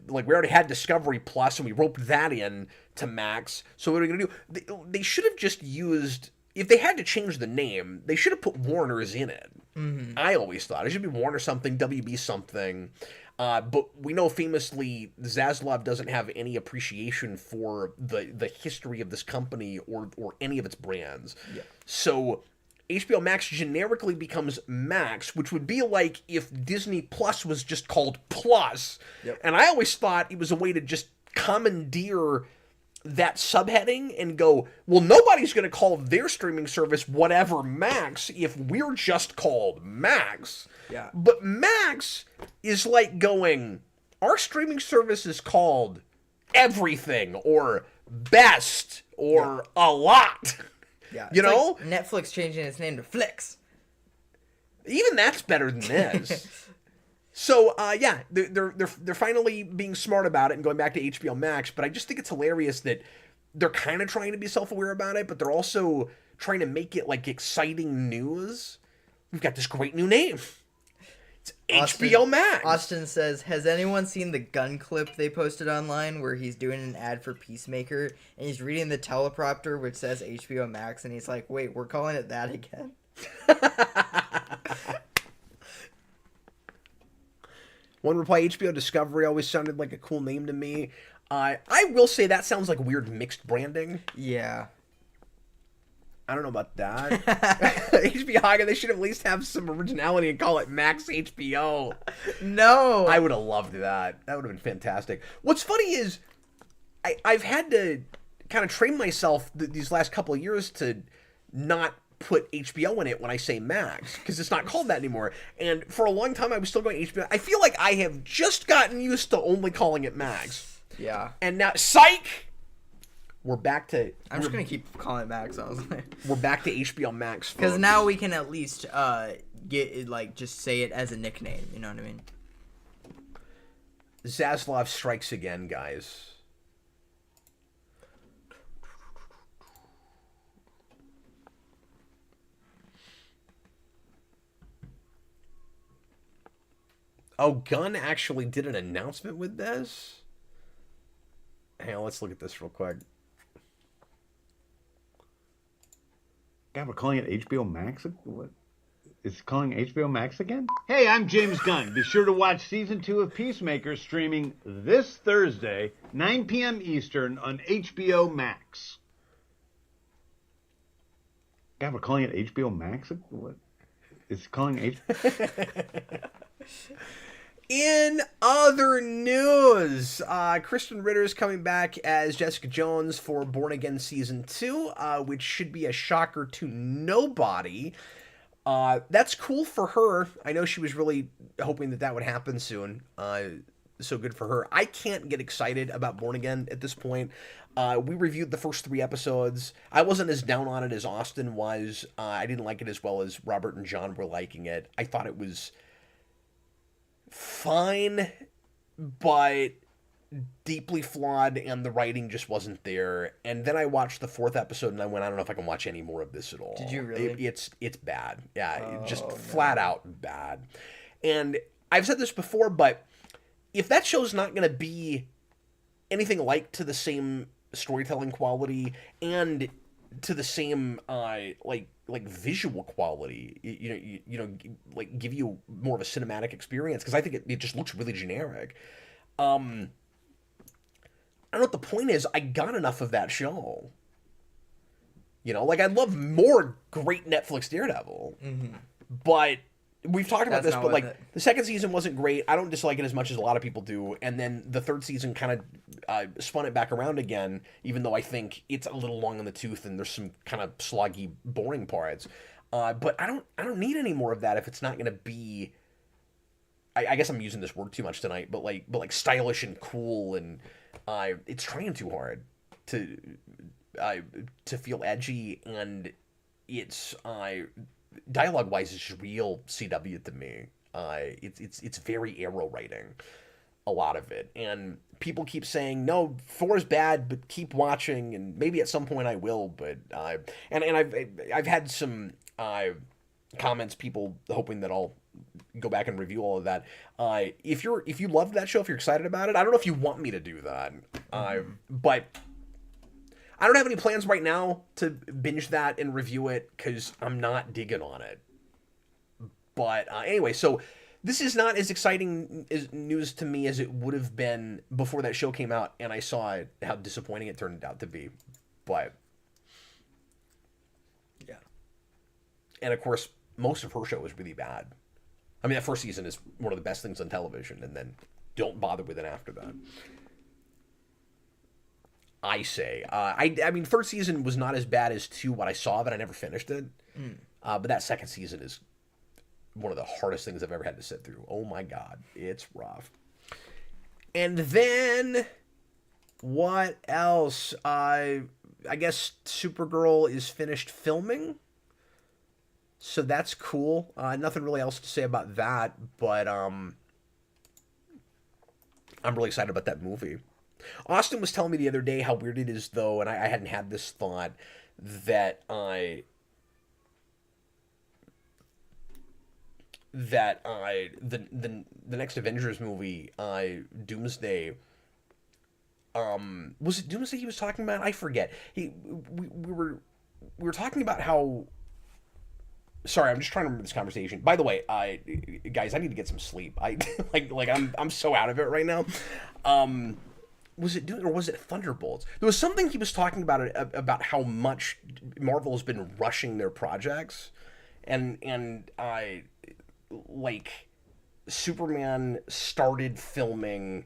like we already had Discovery Plus and we roped that in to Max. So what are we gonna do? They should have just used. If they had to change the name, they should have put Warner's in it. Mm-hmm. I always thought it should be Warner something, WB something. But we know famously Zaslav doesn't have any appreciation for the history of this company or any of its brands. Yeah. So HBO Max generically becomes Max, which would be like if Disney Plus was just called Plus. Yep. And I always thought it was a way to just commandeer that subheading and go, well, nobody's going to call their streaming service whatever Max if we're just called Max. Yeah. But Max is like going, our streaming service is called everything or best or a lot. Yeah. You know? Like Netflix changing its name to Flix. Even that's better than this. So, yeah, they're finally being smart about it and going back to HBO Max, but I just think it's hilarious that they're kind of trying to be self-aware about it, but they're also trying to make it, like, exciting news. We've got this great new name. It's HBO Max. Austin says, has anyone seen the gun clip they posted online where he's doing an ad for Peacemaker, and he's reading the teleprompter which says HBO Max, and he's like, wait, we're calling it that again? One reply, HBO Discovery always sounded like a cool name to me. I will say that sounds like weird mixed branding. Yeah. I don't know about that. HBO Haga, they should at least have some originality and call it Max HBO. No. I would have loved that. That would have been fantastic. What's funny is I've had to kind of train myself these last couple of years to not put HBO in it when I say Max, because it's not called that anymore. And for a long time, I was still going HBO. I feel like I have just gotten used to only calling it Max. Yeah. And now, psych! We're back to... I'm just going to keep calling it Max, honestly. We're back to HBO Max. Because now we can at least get it, like, just say it as a nickname, you know what I mean? Zaslav strikes again, guys. Oh, Gunn actually did an announcement with this? Hang on, let's look at this real quick. God, we're calling it HBO Max? What? Is calling HBO Max again? Hey, I'm James Gunn. Be sure to watch Season 2 of Peacemaker streaming this Thursday, 9 p.m. Eastern on HBO Max. God, we're calling it HBO Max? What? Is calling Kristen Ritter is coming back as Jessica Jones for Born Again Season 2, which should be a shocker to nobody. That's cool for her. I know she was really hoping that would happen soon. So good for her. I can't get excited about Born Again at this point. We reviewed the first 3 episodes. I wasn't as down on it as Austin was. I didn't like it as well as Robert and John were liking it. I thought it was fine, but deeply flawed, and the writing just wasn't there. And then I watched the 4th episode, and I went, I don't know if I can watch any more of this at all. Did you really? It's bad. Yeah, just flat out bad. And I've said this before, but if that show's not going to be anything like to the same storytelling quality and to the same like visual quality, you know, like give you more of a cinematic experience, because I think it just looks really generic. I don't know what the point is. I got enough of that show. You know, like, I'd love more great Netflix Daredevil, but we've talked about this, but like the 2nd season wasn't great. I don't dislike it as much as a lot of people do. And then the 3rd season kind of spun it back around again, even though I think it's a little long in the tooth and there's some kind of sloggy, boring parts. But I don't need any more of that if it's not going to be. I guess I'm using this word too much tonight, but like stylish and cool, and it's trying too hard to feel edgy, and it's dialogue wise it's just real CW to me. It's very arrow writing, a lot of it, and people keep saying no, 4 is bad, but keep watching, and maybe at some point I will. But and I've had some comments, people hoping that I'll go back and review all of that. If you love that show, if you're excited about it, I don't know if you want me to do that, but I don't have any plans right now to binge that and review it because I'm not digging on it. But anyway, so this is not as exciting news to me as it would have been before that show came out and I saw how disappointing it turned out to be. But yeah. And of course, most of her show was really bad. I mean, that first season is one of the best things on television, and then don't bother with it after that. I say. I mean, first season was not as bad as 2, what I saw, but I never finished it. But that 2nd season is one of the hardest things I've ever had to sit through. Oh my God, it's rough. And then, what else? I guess Supergirl is finished filming. So that's cool. Nothing really else to say about that, but I'm really excited about that movie. Austin was telling me the other day how weird it is, though, and I hadn't had this thought, that the next Avengers movie, Doomsday, was it Doomsday he was talking about? I forget. We were talking about how. Sorry, I'm just trying to remember this conversation. By the way, guys, I need to get some sleep. I'm so out of it right now. Was it Doom or was it Thunderbolts? There was something he was talking about how much Marvel has been rushing their projects, and Superman started filming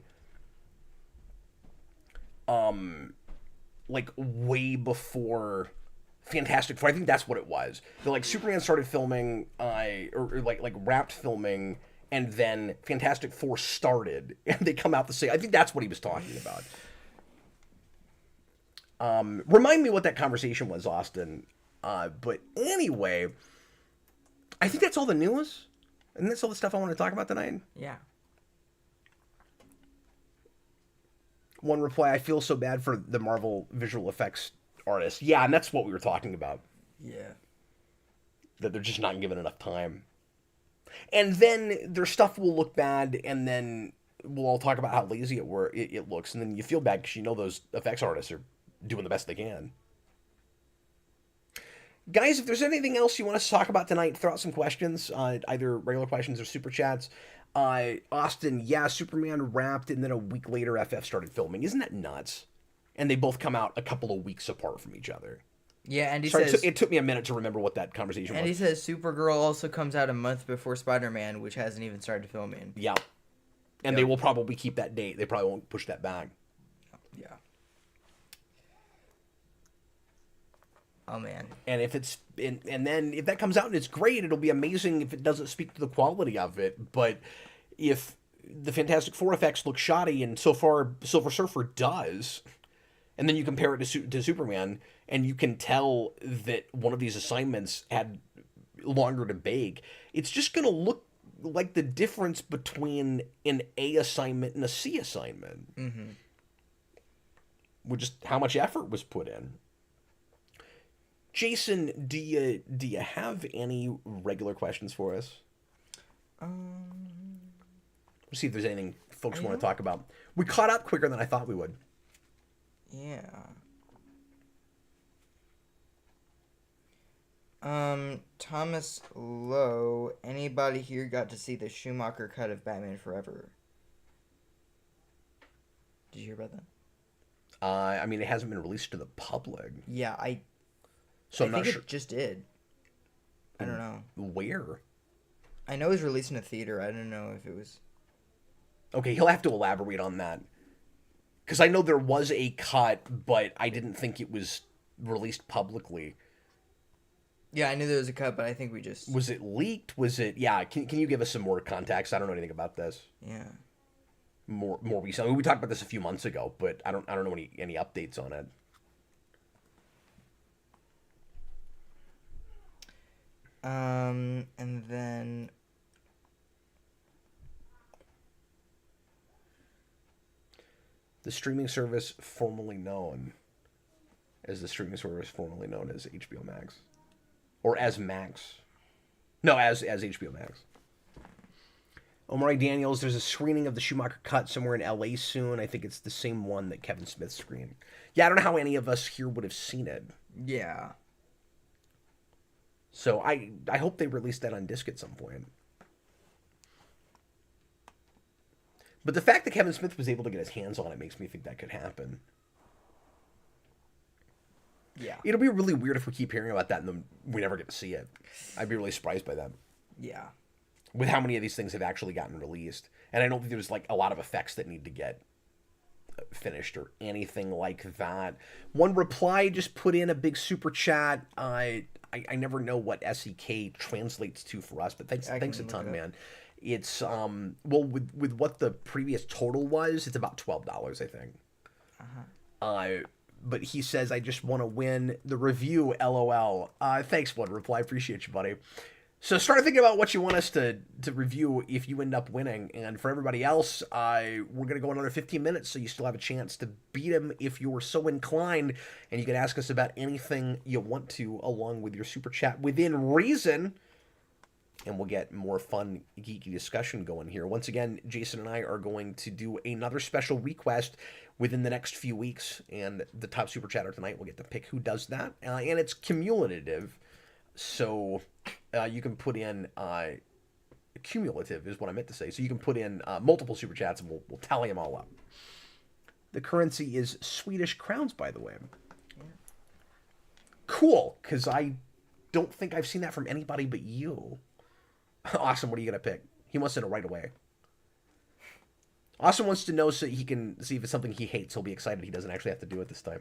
way before Fantastic Four. I think that's what it was. Superman started filming, or wrapped filming, and then Fantastic Four started, and they come out the same. I think that's what he was talking about. Remind me what that conversation was, Austin. But anyway, I think that's all the news, and that's all the stuff I want to talk about tonight. Yeah. One reply: I feel so bad for the Marvel visual effects artists. Yeah, and that's what we were talking about. Yeah. That they're just not given enough time. And then their stuff will look bad, and then we'll all talk about how lazy it looks, and then you feel bad because you know those effects artists are doing the best they can. Guys, if there's anything else you want us to talk about tonight, throw out some questions, either regular questions or super chats. Austin, yeah, Superman wrapped, and then a week later FF started filming. Isn't that nuts? And they both come out a couple of weeks apart from each other. Yeah, and he says... It took me a minute to remember what that conversation was. And he says Supergirl also comes out a month before Spider-Man, which hasn't even started filming. Yeah. And they will probably keep that date. They probably won't push that back. Yeah. Oh man. And if it's and then if that comes out and it's great, it'll be amazing if it doesn't speak to the quality of it. But if the Fantastic Four effects look shoddy, and so far Silver Surfer does, and then you compare it to Superman, and you can tell that one of these assignments had longer to bake, it's just going to look like the difference between an A assignment and a C assignment. Mm-hmm. With just how much effort was put in. Jason, do you have any regular questions for us? Let's see if there's anything folks want to talk about. We caught up quicker than I thought we would. Yeah. Thomas Lowe, anybody here got to see the Schumacher cut of Batman Forever? Did you hear about that? I mean, it hasn't been released to the public. Yeah, I I'm not think sure. it just did. I don't know. Where? I know it was released in a theater. I don't know if it was... Okay, he'll have to elaborate on that. Because I know there was a cut, but I didn't think it was released publicly. Yeah, I knew there was a cut, but I think we just... Was it leaked? Was it... Yeah, can you give us some more context? I don't know anything about this. Yeah. More recently. We talked about this a few months ago, but I don't know any updates on it. And then... The streaming service formerly known as HBO Max. Or as Max. No, as HBO Max. Omari Daniels, there's a screening of the Schumacher cut somewhere in LA soon. I think it's the same one that Kevin Smith screened. Yeah, I don't know how any of us here would have seen it. Yeah. So I hope they release that on disc at some point. But the fact that Kevin Smith was able to get his hands on it makes me think that could happen. Yeah. It'll be really weird if we keep hearing about that and then we never get to see it. I'd be really surprised by that. Yeah. With how many of these things have actually gotten released. And I don't think there's like a lot of effects that need to get finished or anything like that. One reply just put in a big super chat. I never know what SEK translates to for us, but thanks a ton, man. It's well with what the previous total was, it's about $12, I think. But he says, I just want to win the review, LOL. Thanks, One Reply. Appreciate you, buddy. So start thinking about what you want us to review if you end up winning. And for everybody else, we're going to go another 15 minutes, so you still have a chance to beat him if you're so inclined. And you can ask us about anything you want to, along with your super chat within reason. And we'll get more fun, geeky discussion going here. Once again, Jason and I are going to do another special request within the next few weeks. And the top super chatter tonight will get to pick who does that. And it's cumulative. So you can put in... cumulative is what I meant to say. So you can put in multiple super chats and we'll tally them all up. The currency is Swedish crowns, by the way. Yeah. Cool, because I don't think I've seen that from anybody but you. Awesome, what are you going to pick? He wants to know right away. Austin wants to know so he can see if it's something he hates. He'll be excited he doesn't actually have to do it this time.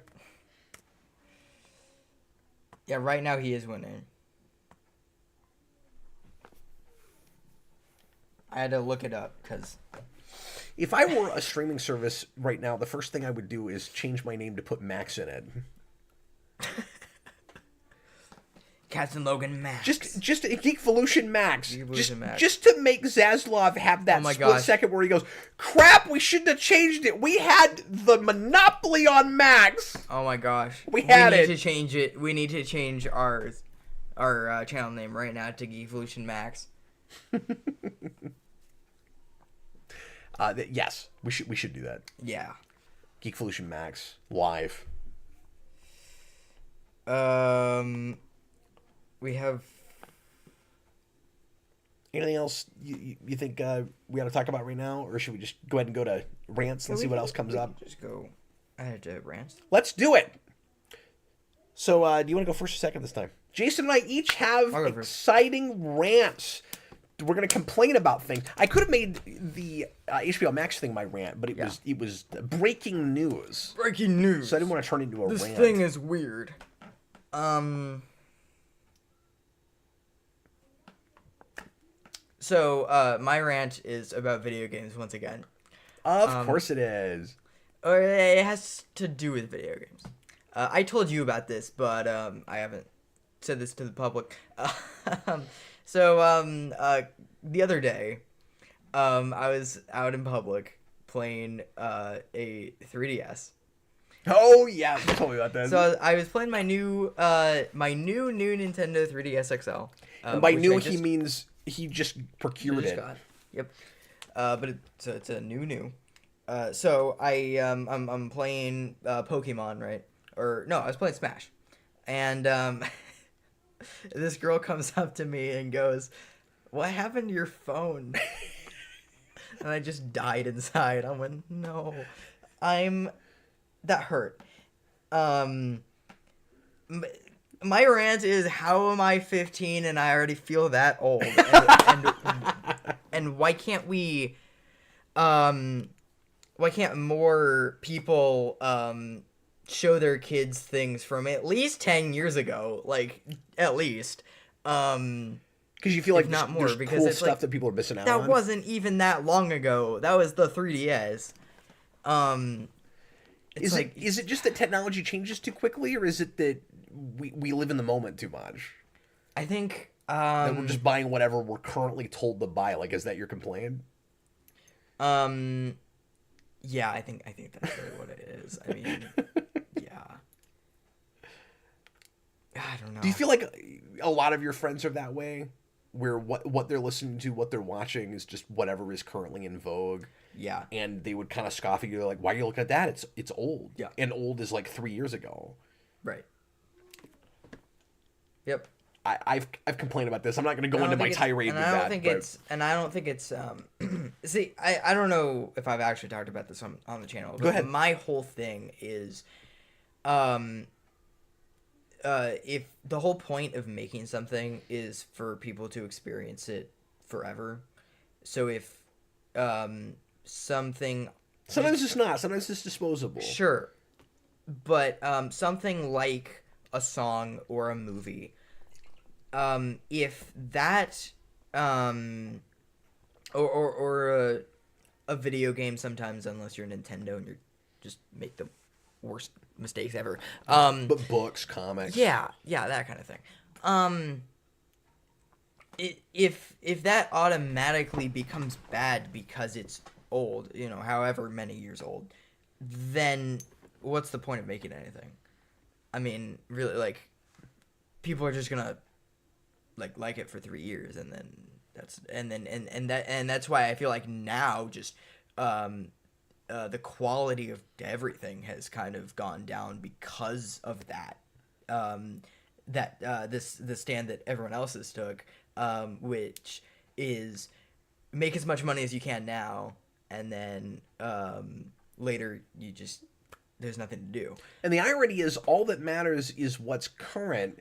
Yeah, right now he is winning. I had to look it up because... If I were a streaming service right now, the first thing I would do is change my name to put Max in it. Captain Logan Max. Just a Geekvolution Max. Max. Just to make Zaslav have that split second where he goes, crap, we shouldn't have changed it. We had the monopoly on Max. Oh my gosh. We need to change it. We need to change our channel name right now to Geekvolution Max. Yes, we should do that. Yeah. Geekvolution Max live. We have anything else you think we ought to talk about right now, or should we just go ahead and go to rants and see what else comes up? Just go ahead to rants. Let's do it. So, do you want to go first or second this time? Jason and I each have exciting rants. we're gonna complain about things. I could have made the HBO Max thing my rant, but it was breaking news. Breaking news. So I didn't want to turn it into a rant. This thing is weird. So my rant is about video games once again. Of course it is. Or it has to do with video games. I told you about this, but I haven't said this to the public. So the other day, I was out in public playing a 3DS. Oh yeah, you told me about that. So I was playing my new Nintendo 3DS XL. And by new, he means he just procured it. Got. Yep. But it's a new. So I'm playing Pokemon, right? Or no, I was playing Smash, and this girl comes up to me and goes, "What happened to your phone?" And I just died inside. I went, "No, that hurt." My rant is, how am I 15 and I already feel that old? And why can't we? Why can't more people show their kids things from at least 10 years ago? Like, at least. Because you feel like not more, there's because cool it's stuff like, that people are missing out that on. wasn't even that long ago. That was the 3DS. Is it just that technology changes too quickly, or is it that we live in the moment too much? I think that we're just buying whatever we're currently told to buy. Like, is that your complaint? Yeah, I think that's really what it is. I mean, yeah. I don't know. Do you feel like a lot of your friends are that way, where what they're listening to, what they're watching is just whatever is currently in vogue? Yeah. And they would kind of scoff at you, like, "Why are you looking at that? It's old." Yeah. And old is like 3 years ago. Right. Yep. I've complained about this. I'm not going to go into my tirade with that. I don't think it's see, I don't know if I've actually talked about this on the channel. But go ahead. My whole thing is if the whole point of making something is for people to experience it forever. So if something, sometimes it's not. Sometimes it's disposable. Sure. But something like a song or a movie, if that or a video game, sometimes, unless you're Nintendo and you just make the worst mistakes ever. But books, comics. Yeah, that kind of thing. If that automatically becomes bad because it's old, however many years old, then what's the point of making anything? I mean, really, like, people are just gonna like it for 3 years, and then that's why I feel like now just the quality of everything has kind of gone down because of that. The stand that everyone else has took, which is make as much money as you can now, and then later there's nothing to do. And the irony is, all that matters is what's current,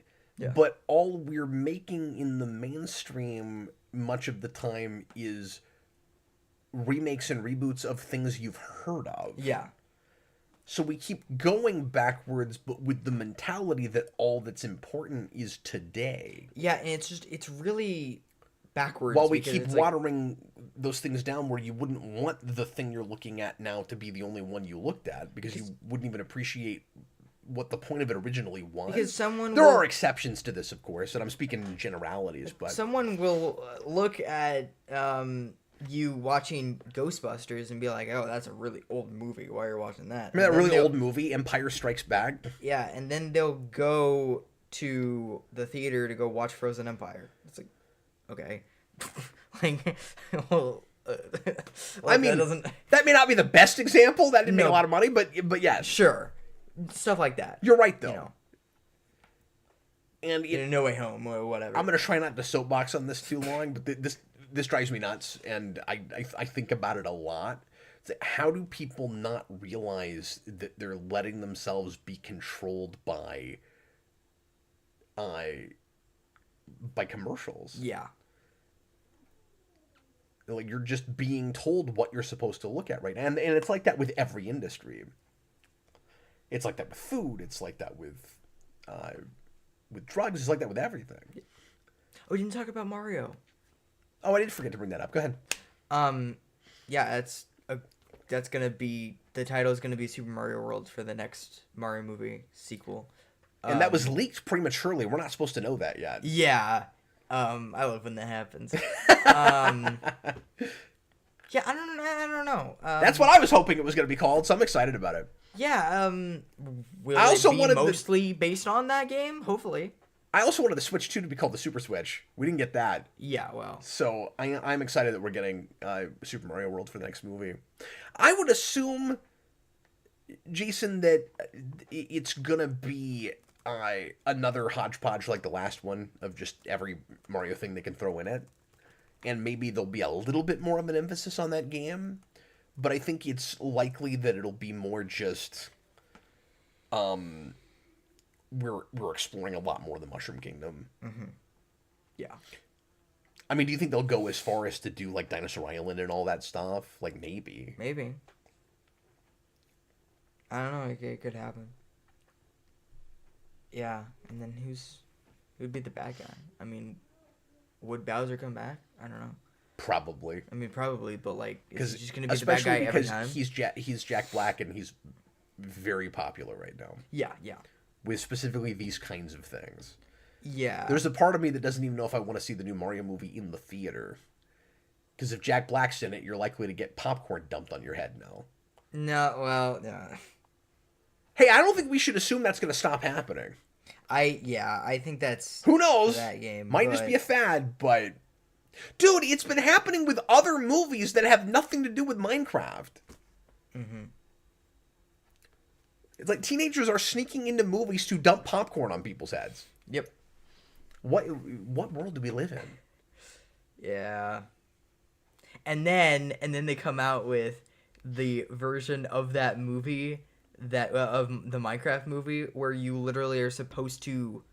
but all we're making in the mainstream much of the time is remakes and reboots of things you've heard of. Yeah. So we keep going backwards, but with the mentality that all that's important is today. Yeah, and it's really backwards. While we keep watering those things down where you wouldn't want the thing you're looking at now to be the only one you looked at, because you wouldn't even appreciate what the point of it originally was. Because there are exceptions to this, of course, and I'm speaking in generalities, but someone will look at you watching Ghostbusters and be like, "Oh, that's a really old movie. Why are you watching that?" Remember that really old movie, Empire Strikes Back? Yeah, and then they'll go to the theater to go watch Frozen Empire. It's like, okay. Well, I mean, that may not be the best example. That didn't make a lot of money, but yeah, sure, stuff like that. You're right, though. And No Way Home or whatever. I'm gonna try not to soapbox on this too long, but this drives me nuts, and I think about it a lot. How do people not realize that they're letting themselves be controlled by commercials? Yeah. Like, you're just being told what you're supposed to look at, right? And it's like that with every industry. It's like that with food. It's like that with drugs. It's like that with everything. Oh, we didn't talk about Mario. Oh, I did forget to bring that up. Go ahead. Yeah, that's gonna be the title is gonna be Super Mario World for the next Mario movie sequel. And that was leaked prematurely. We're not supposed to know that yet. Yeah. I love when that happens. Yeah, I don't know. That's what I was hoping it was going to be called, so I'm excited about it. Yeah, will I also it be wanted mostly based on that game? Hopefully. I also wanted the Switch 2 to be called the Super Switch. We didn't get that. Yeah, well. So I'm excited that we're getting Super Mario World for the next movie. I would assume, Jason, that it's going to be another hodgepodge like the last one of just every Mario thing they can throw in it. And maybe there'll be a little bit more of an emphasis on that game. But I think it's likely that it'll be more just we're exploring a lot more of the Mushroom Kingdom. Mm-hmm. Yeah. I mean, do you think they'll go as far as to do like Dinosaur Island and all that stuff? Like, maybe. Maybe. I don't know. It could happen. Yeah, and then who'd be the bad guy? I mean, would Bowser come back? I don't know. Probably. I mean, probably, but like, is he just gonna be the especially bad guy every because time? he's Jack Black and he's very popular right now Yeah, yeah, with specifically these kinds of things. yeah. There's a part of me that doesn't even know if I want to see the new Mario movie in the theater. Because if Jack Black's in it, you're likely to get popcorn dumped on your head now. No, well, yeah. Hey, I don't think we should assume that's going to stop happening. I think that's who knows. That game might just be a fad, but dude, it's been happening with other movies that have nothing to do with Minecraft. Mm-hmm. It's like teenagers are sneaking into movies to dump popcorn on people's heads. Yep. What world do we live in? Yeah. And then they come out with the version of that movie that of the Minecraft movie where you literally are supposed to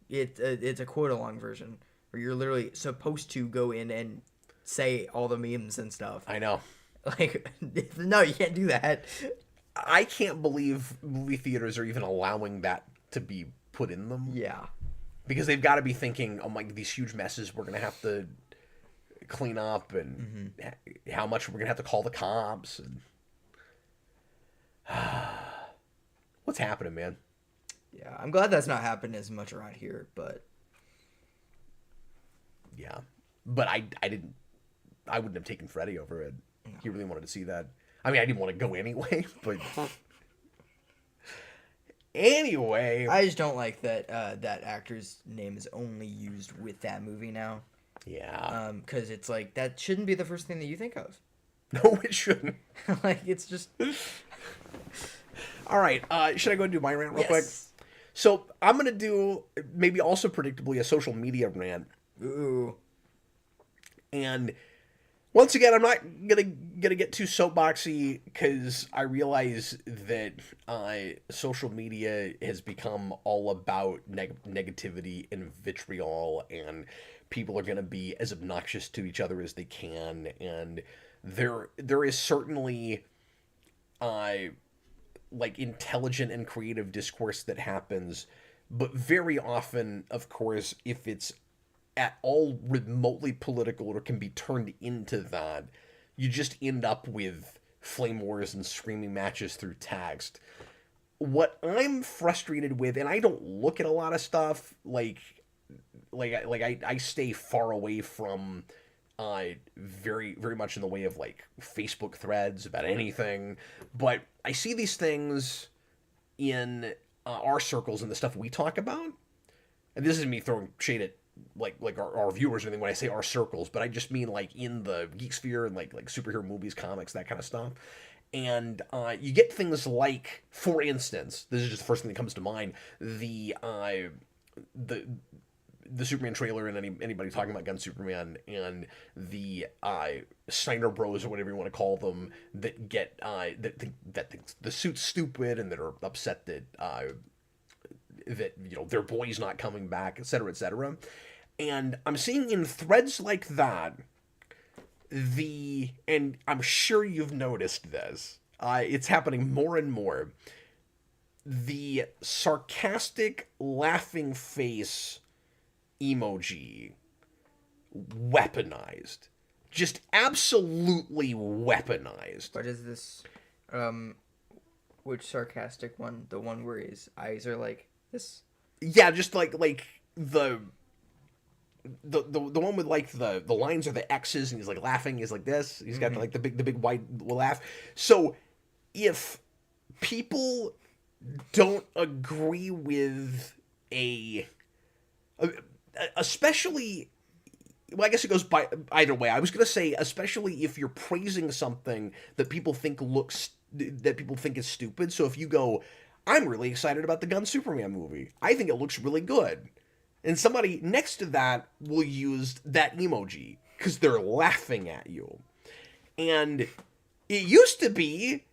it's a quote along version where you're literally supposed to go in and say all the memes and stuff. I know. Like, no, you can't do that. I can't believe movie theaters are even allowing that to be put in them. Yeah. Because they've got to be thinking, oh my, these huge messes we're going to have to clean up and how much we're going to have to call the cops. And what's happening, man? Yeah, I'm glad that's not happening as much around here, but yeah. But I wouldn't have taken Freddy over it. No. He really wanted to see that. I mean, I didn't want to go anyway, but anyway. I just don't like that that actor's name is only used with that movie now. Yeah. Because it's like, that shouldn't be the first thing that you think of. No, it shouldn't. Like, it's just... All right, should I go and do my rant real quick? So, I'm going to do, maybe also predictably, a social media rant. Ooh. And once again, I'm not gonna get too soapboxy because I realize that social media has become all about negativity and vitriol, and people are gonna be as obnoxious to each other as they can, and there is certainly like intelligent and creative discourse that happens, but very often, of course, if it's at all remotely political or can be turned into that, you just end up with flame wars and screaming matches through text. What I'm frustrated with, and I don't look at a lot of stuff, I stay far away from very, very much in the way of like Facebook threads about anything, but I see these things in our circles and the stuff we talk about, and this isn't me throwing shade at like our viewers or anything when I say our circles, but I just mean like in the geek sphere and like superhero movies, comics, that kind of stuff. And you get things like, for instance, this is just the first thing that comes to mind, the Superman trailer and anybody talking about Gun Superman, and the Snyder Bros or whatever you want to call them that get that think the suit's stupid and that are upset that their boy's not coming back, etc., etc. And I'm seeing in threads like that and I'm sure you've noticed this, it's happening more and more, the sarcastic laughing face emoji weaponized. Just absolutely weaponized. What is this? Which sarcastic one? The one where his eyes are like this? Yeah, just like the one with like the lines are the X's and he's like laughing. He's like this. He's got like the big wide laugh. So if people don't agree with especially, well, I guess it goes by either way. I was gonna say, especially if you're praising something that people think is stupid. So if you go, I'm really excited about the Gunn Superman movie. I think it looks really good. And somebody next to that will use that emoji because they're laughing at you. And it used to be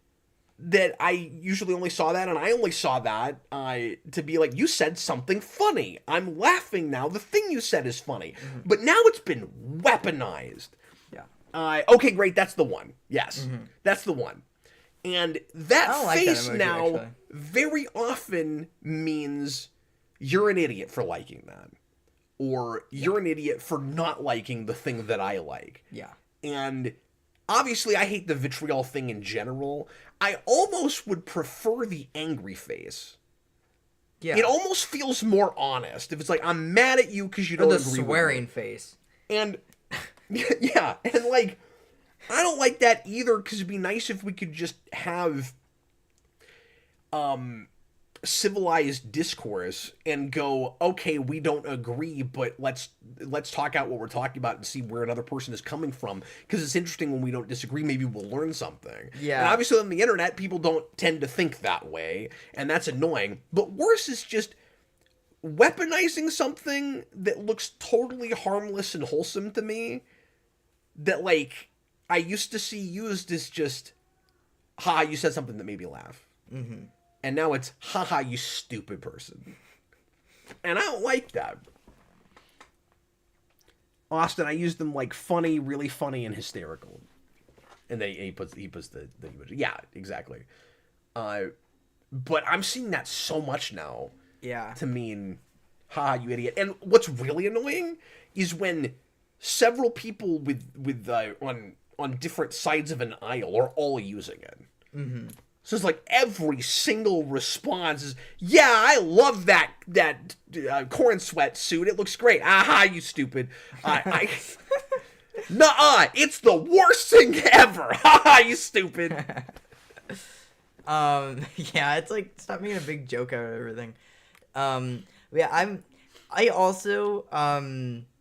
that I usually only saw that, and I only saw that to be like, you said something funny. I'm laughing now. The thing you said is funny. Mm-hmm. But now it's been weaponized. Yeah. Okay, great. That's the one. Yes. Mm-hmm. That's the one. And that face like that emoji, now actually very often means you're an idiot for liking that. Or you're an idiot for not liking the thing that I like. Yeah. And obviously I hate the vitriol thing in general. I almost would prefer the angry face. Yeah. It almost feels more honest. If it's like, I'm mad at you because you don't agree with me. The swearing face. And, yeah. And like, I don't like that either because it'd be nice if we could just have civilized discourse and go, okay, we don't agree, but let's talk out what we're talking about and see where another person is coming from, because it's interesting when we don't disagree. Maybe we'll learn something. Yeah. And obviously on the internet, people don't tend to think that way, and that's annoying. But worse is just weaponizing something that looks totally harmless and wholesome to me, that like I used to see used as just, ha, you said something that made me laugh. Mm-hmm. And now it's, haha, you stupid person. And I don't like that. Austin, I use them like funny, really funny, and hysterical. And he puts the emoji. Yeah, exactly. But I'm seeing that so much now. Yeah. To mean, haha, you idiot. And what's really annoying is when several people with on different sides of an aisle are all using it. Mm-hmm. So it's like every single response is, yeah, I love that corn sweatsuit. It looks great. Aha, you stupid. Nuh-uh, it's the worst thing ever. Haha, you stupid. Yeah, it's like, stop making a big joke out of everything. Yeah, I also,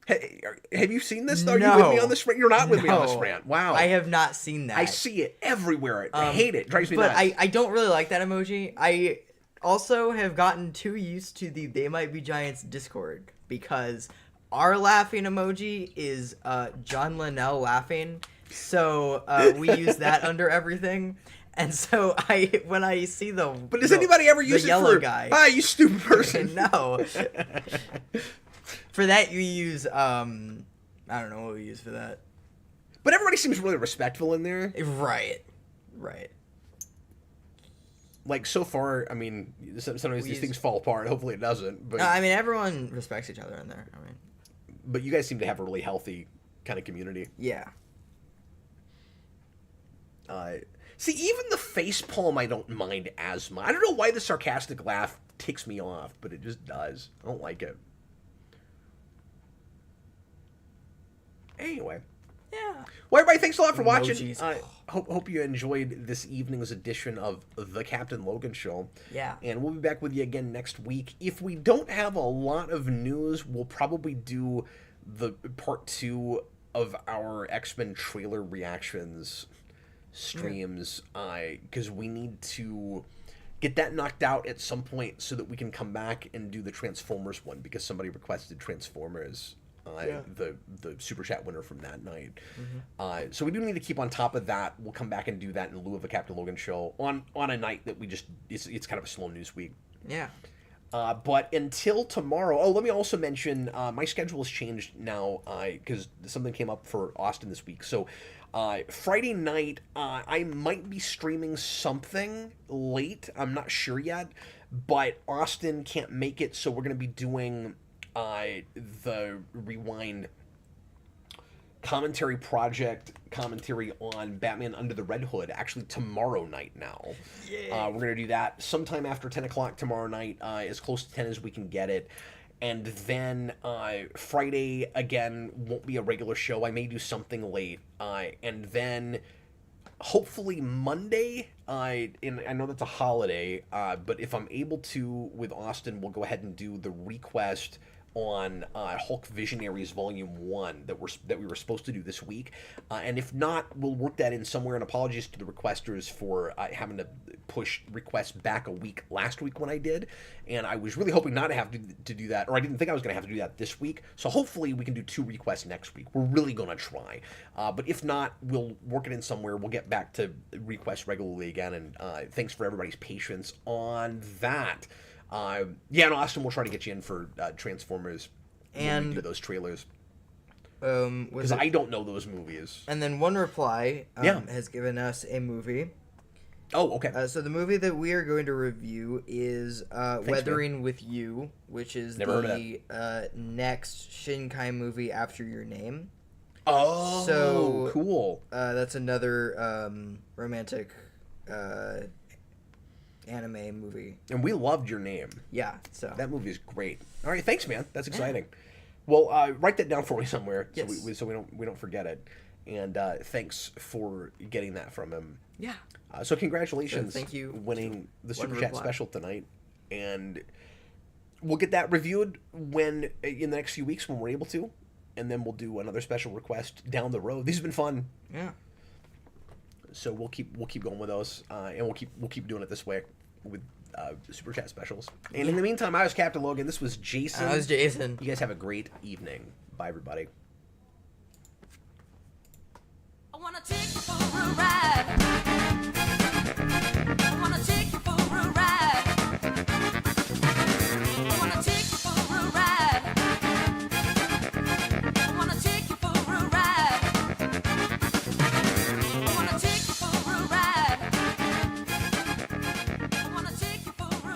Hey, have you seen this? Are no, you with me on this rant? You're not with me on this rant. Wow. I have not seen that. I see it everywhere. I hate it. It drives me nuts. But I don't really like that emoji. I also have gotten too used to the They Might Be Giants Discord, because our laughing emoji is John Linnell laughing. So we use that under everything. And so when I see But does anybody ever use it for guy? Ah, you stupid person. No. For that, you use, I don't know what we use for that. But everybody seems really respectful in there. Right. Like, so far, I mean, sometimes these things fall apart. Hopefully it doesn't. But I mean, everyone respects each other in there. I mean, but you guys seem to have a really healthy kind of community. Yeah. See, even the face palm I don't mind as much. I don't know why the sarcastic laugh ticks me off, but it just does. I don't like it. Anyway. Yeah. Well, everybody, thanks a lot for watching. Emojis. Hope you enjoyed this evening's edition of the Captain Logan Show. Yeah. And we'll be back with you again next week. If we don't have a lot of news, we'll probably do the part 2 of our X-Men trailer reactions streams, because we need to get that knocked out at some point so that we can come back and do the Transformers one, because somebody requested Transformers. The super chat winner from that night. Mm-hmm. So we do need to keep on top of that. We'll come back and do that in lieu of a Captain Logan show on a night that we just it's kind of a slow news week. Yeah. But until tomorrow, oh, let me also mention my schedule has changed now because something came up for Austin this week. So Friday night, I might be streaming something late. I'm not sure yet, but Austin can't make it, so we're going to be doing the Rewind commentary on Batman Under the Red Hood actually tomorrow night now. We're going to do that sometime after 10 o'clock tomorrow night, as close to 10 as we can get it. And then Friday, again, won't be a regular show. I may do something late. And then hopefully Monday, and I know that's a holiday, but if I'm able to, with Austin, we'll go ahead and do the request on Hulk Visionaries Volume 1 that we were supposed to do this week. And if not, we'll work that in somewhere. And apologies to the requesters for having to push requests back a week last week when I did. And I was really hoping not to have to do that, or I didn't think I was going to have to do that this week. So hopefully we can do 2 requests next week. We're really going to try. But if not, we'll work it in somewhere. We'll get back to requests regularly again. And thanks for everybody's patience on that. And Austin, we'll try to get you in for Transformers and when we do those trailers. Because Because I don't know those movies. And then One Reply has given us a movie. Oh, okay. So the movie that we are going to review is Weathering man. with You, which is Never the next Shinkai movie after your name. Oh, so cool. That's another romantic anime movie. And we loved Your Name. Yeah, so That movie is great. All right, thanks, man. That's exciting. Well, write that down for me somewhere, Yes. so we don't forget it. And thanks for getting that from him. Yeah. So congratulations, thank you winning the One Super Chat Reply. special tonight, and we'll get that reviewed when in the next few weeks when we're able to, and then we'll do another special request down the road. These have been fun. Yeah. So we'll keep going with those, and we'll keep doing it this way with Super Chat specials. And in the meantime, I was Captain Logan. This was Jason. I was Jason. You guys have a great evening. Bye, everybody. I wanna take you for a ride.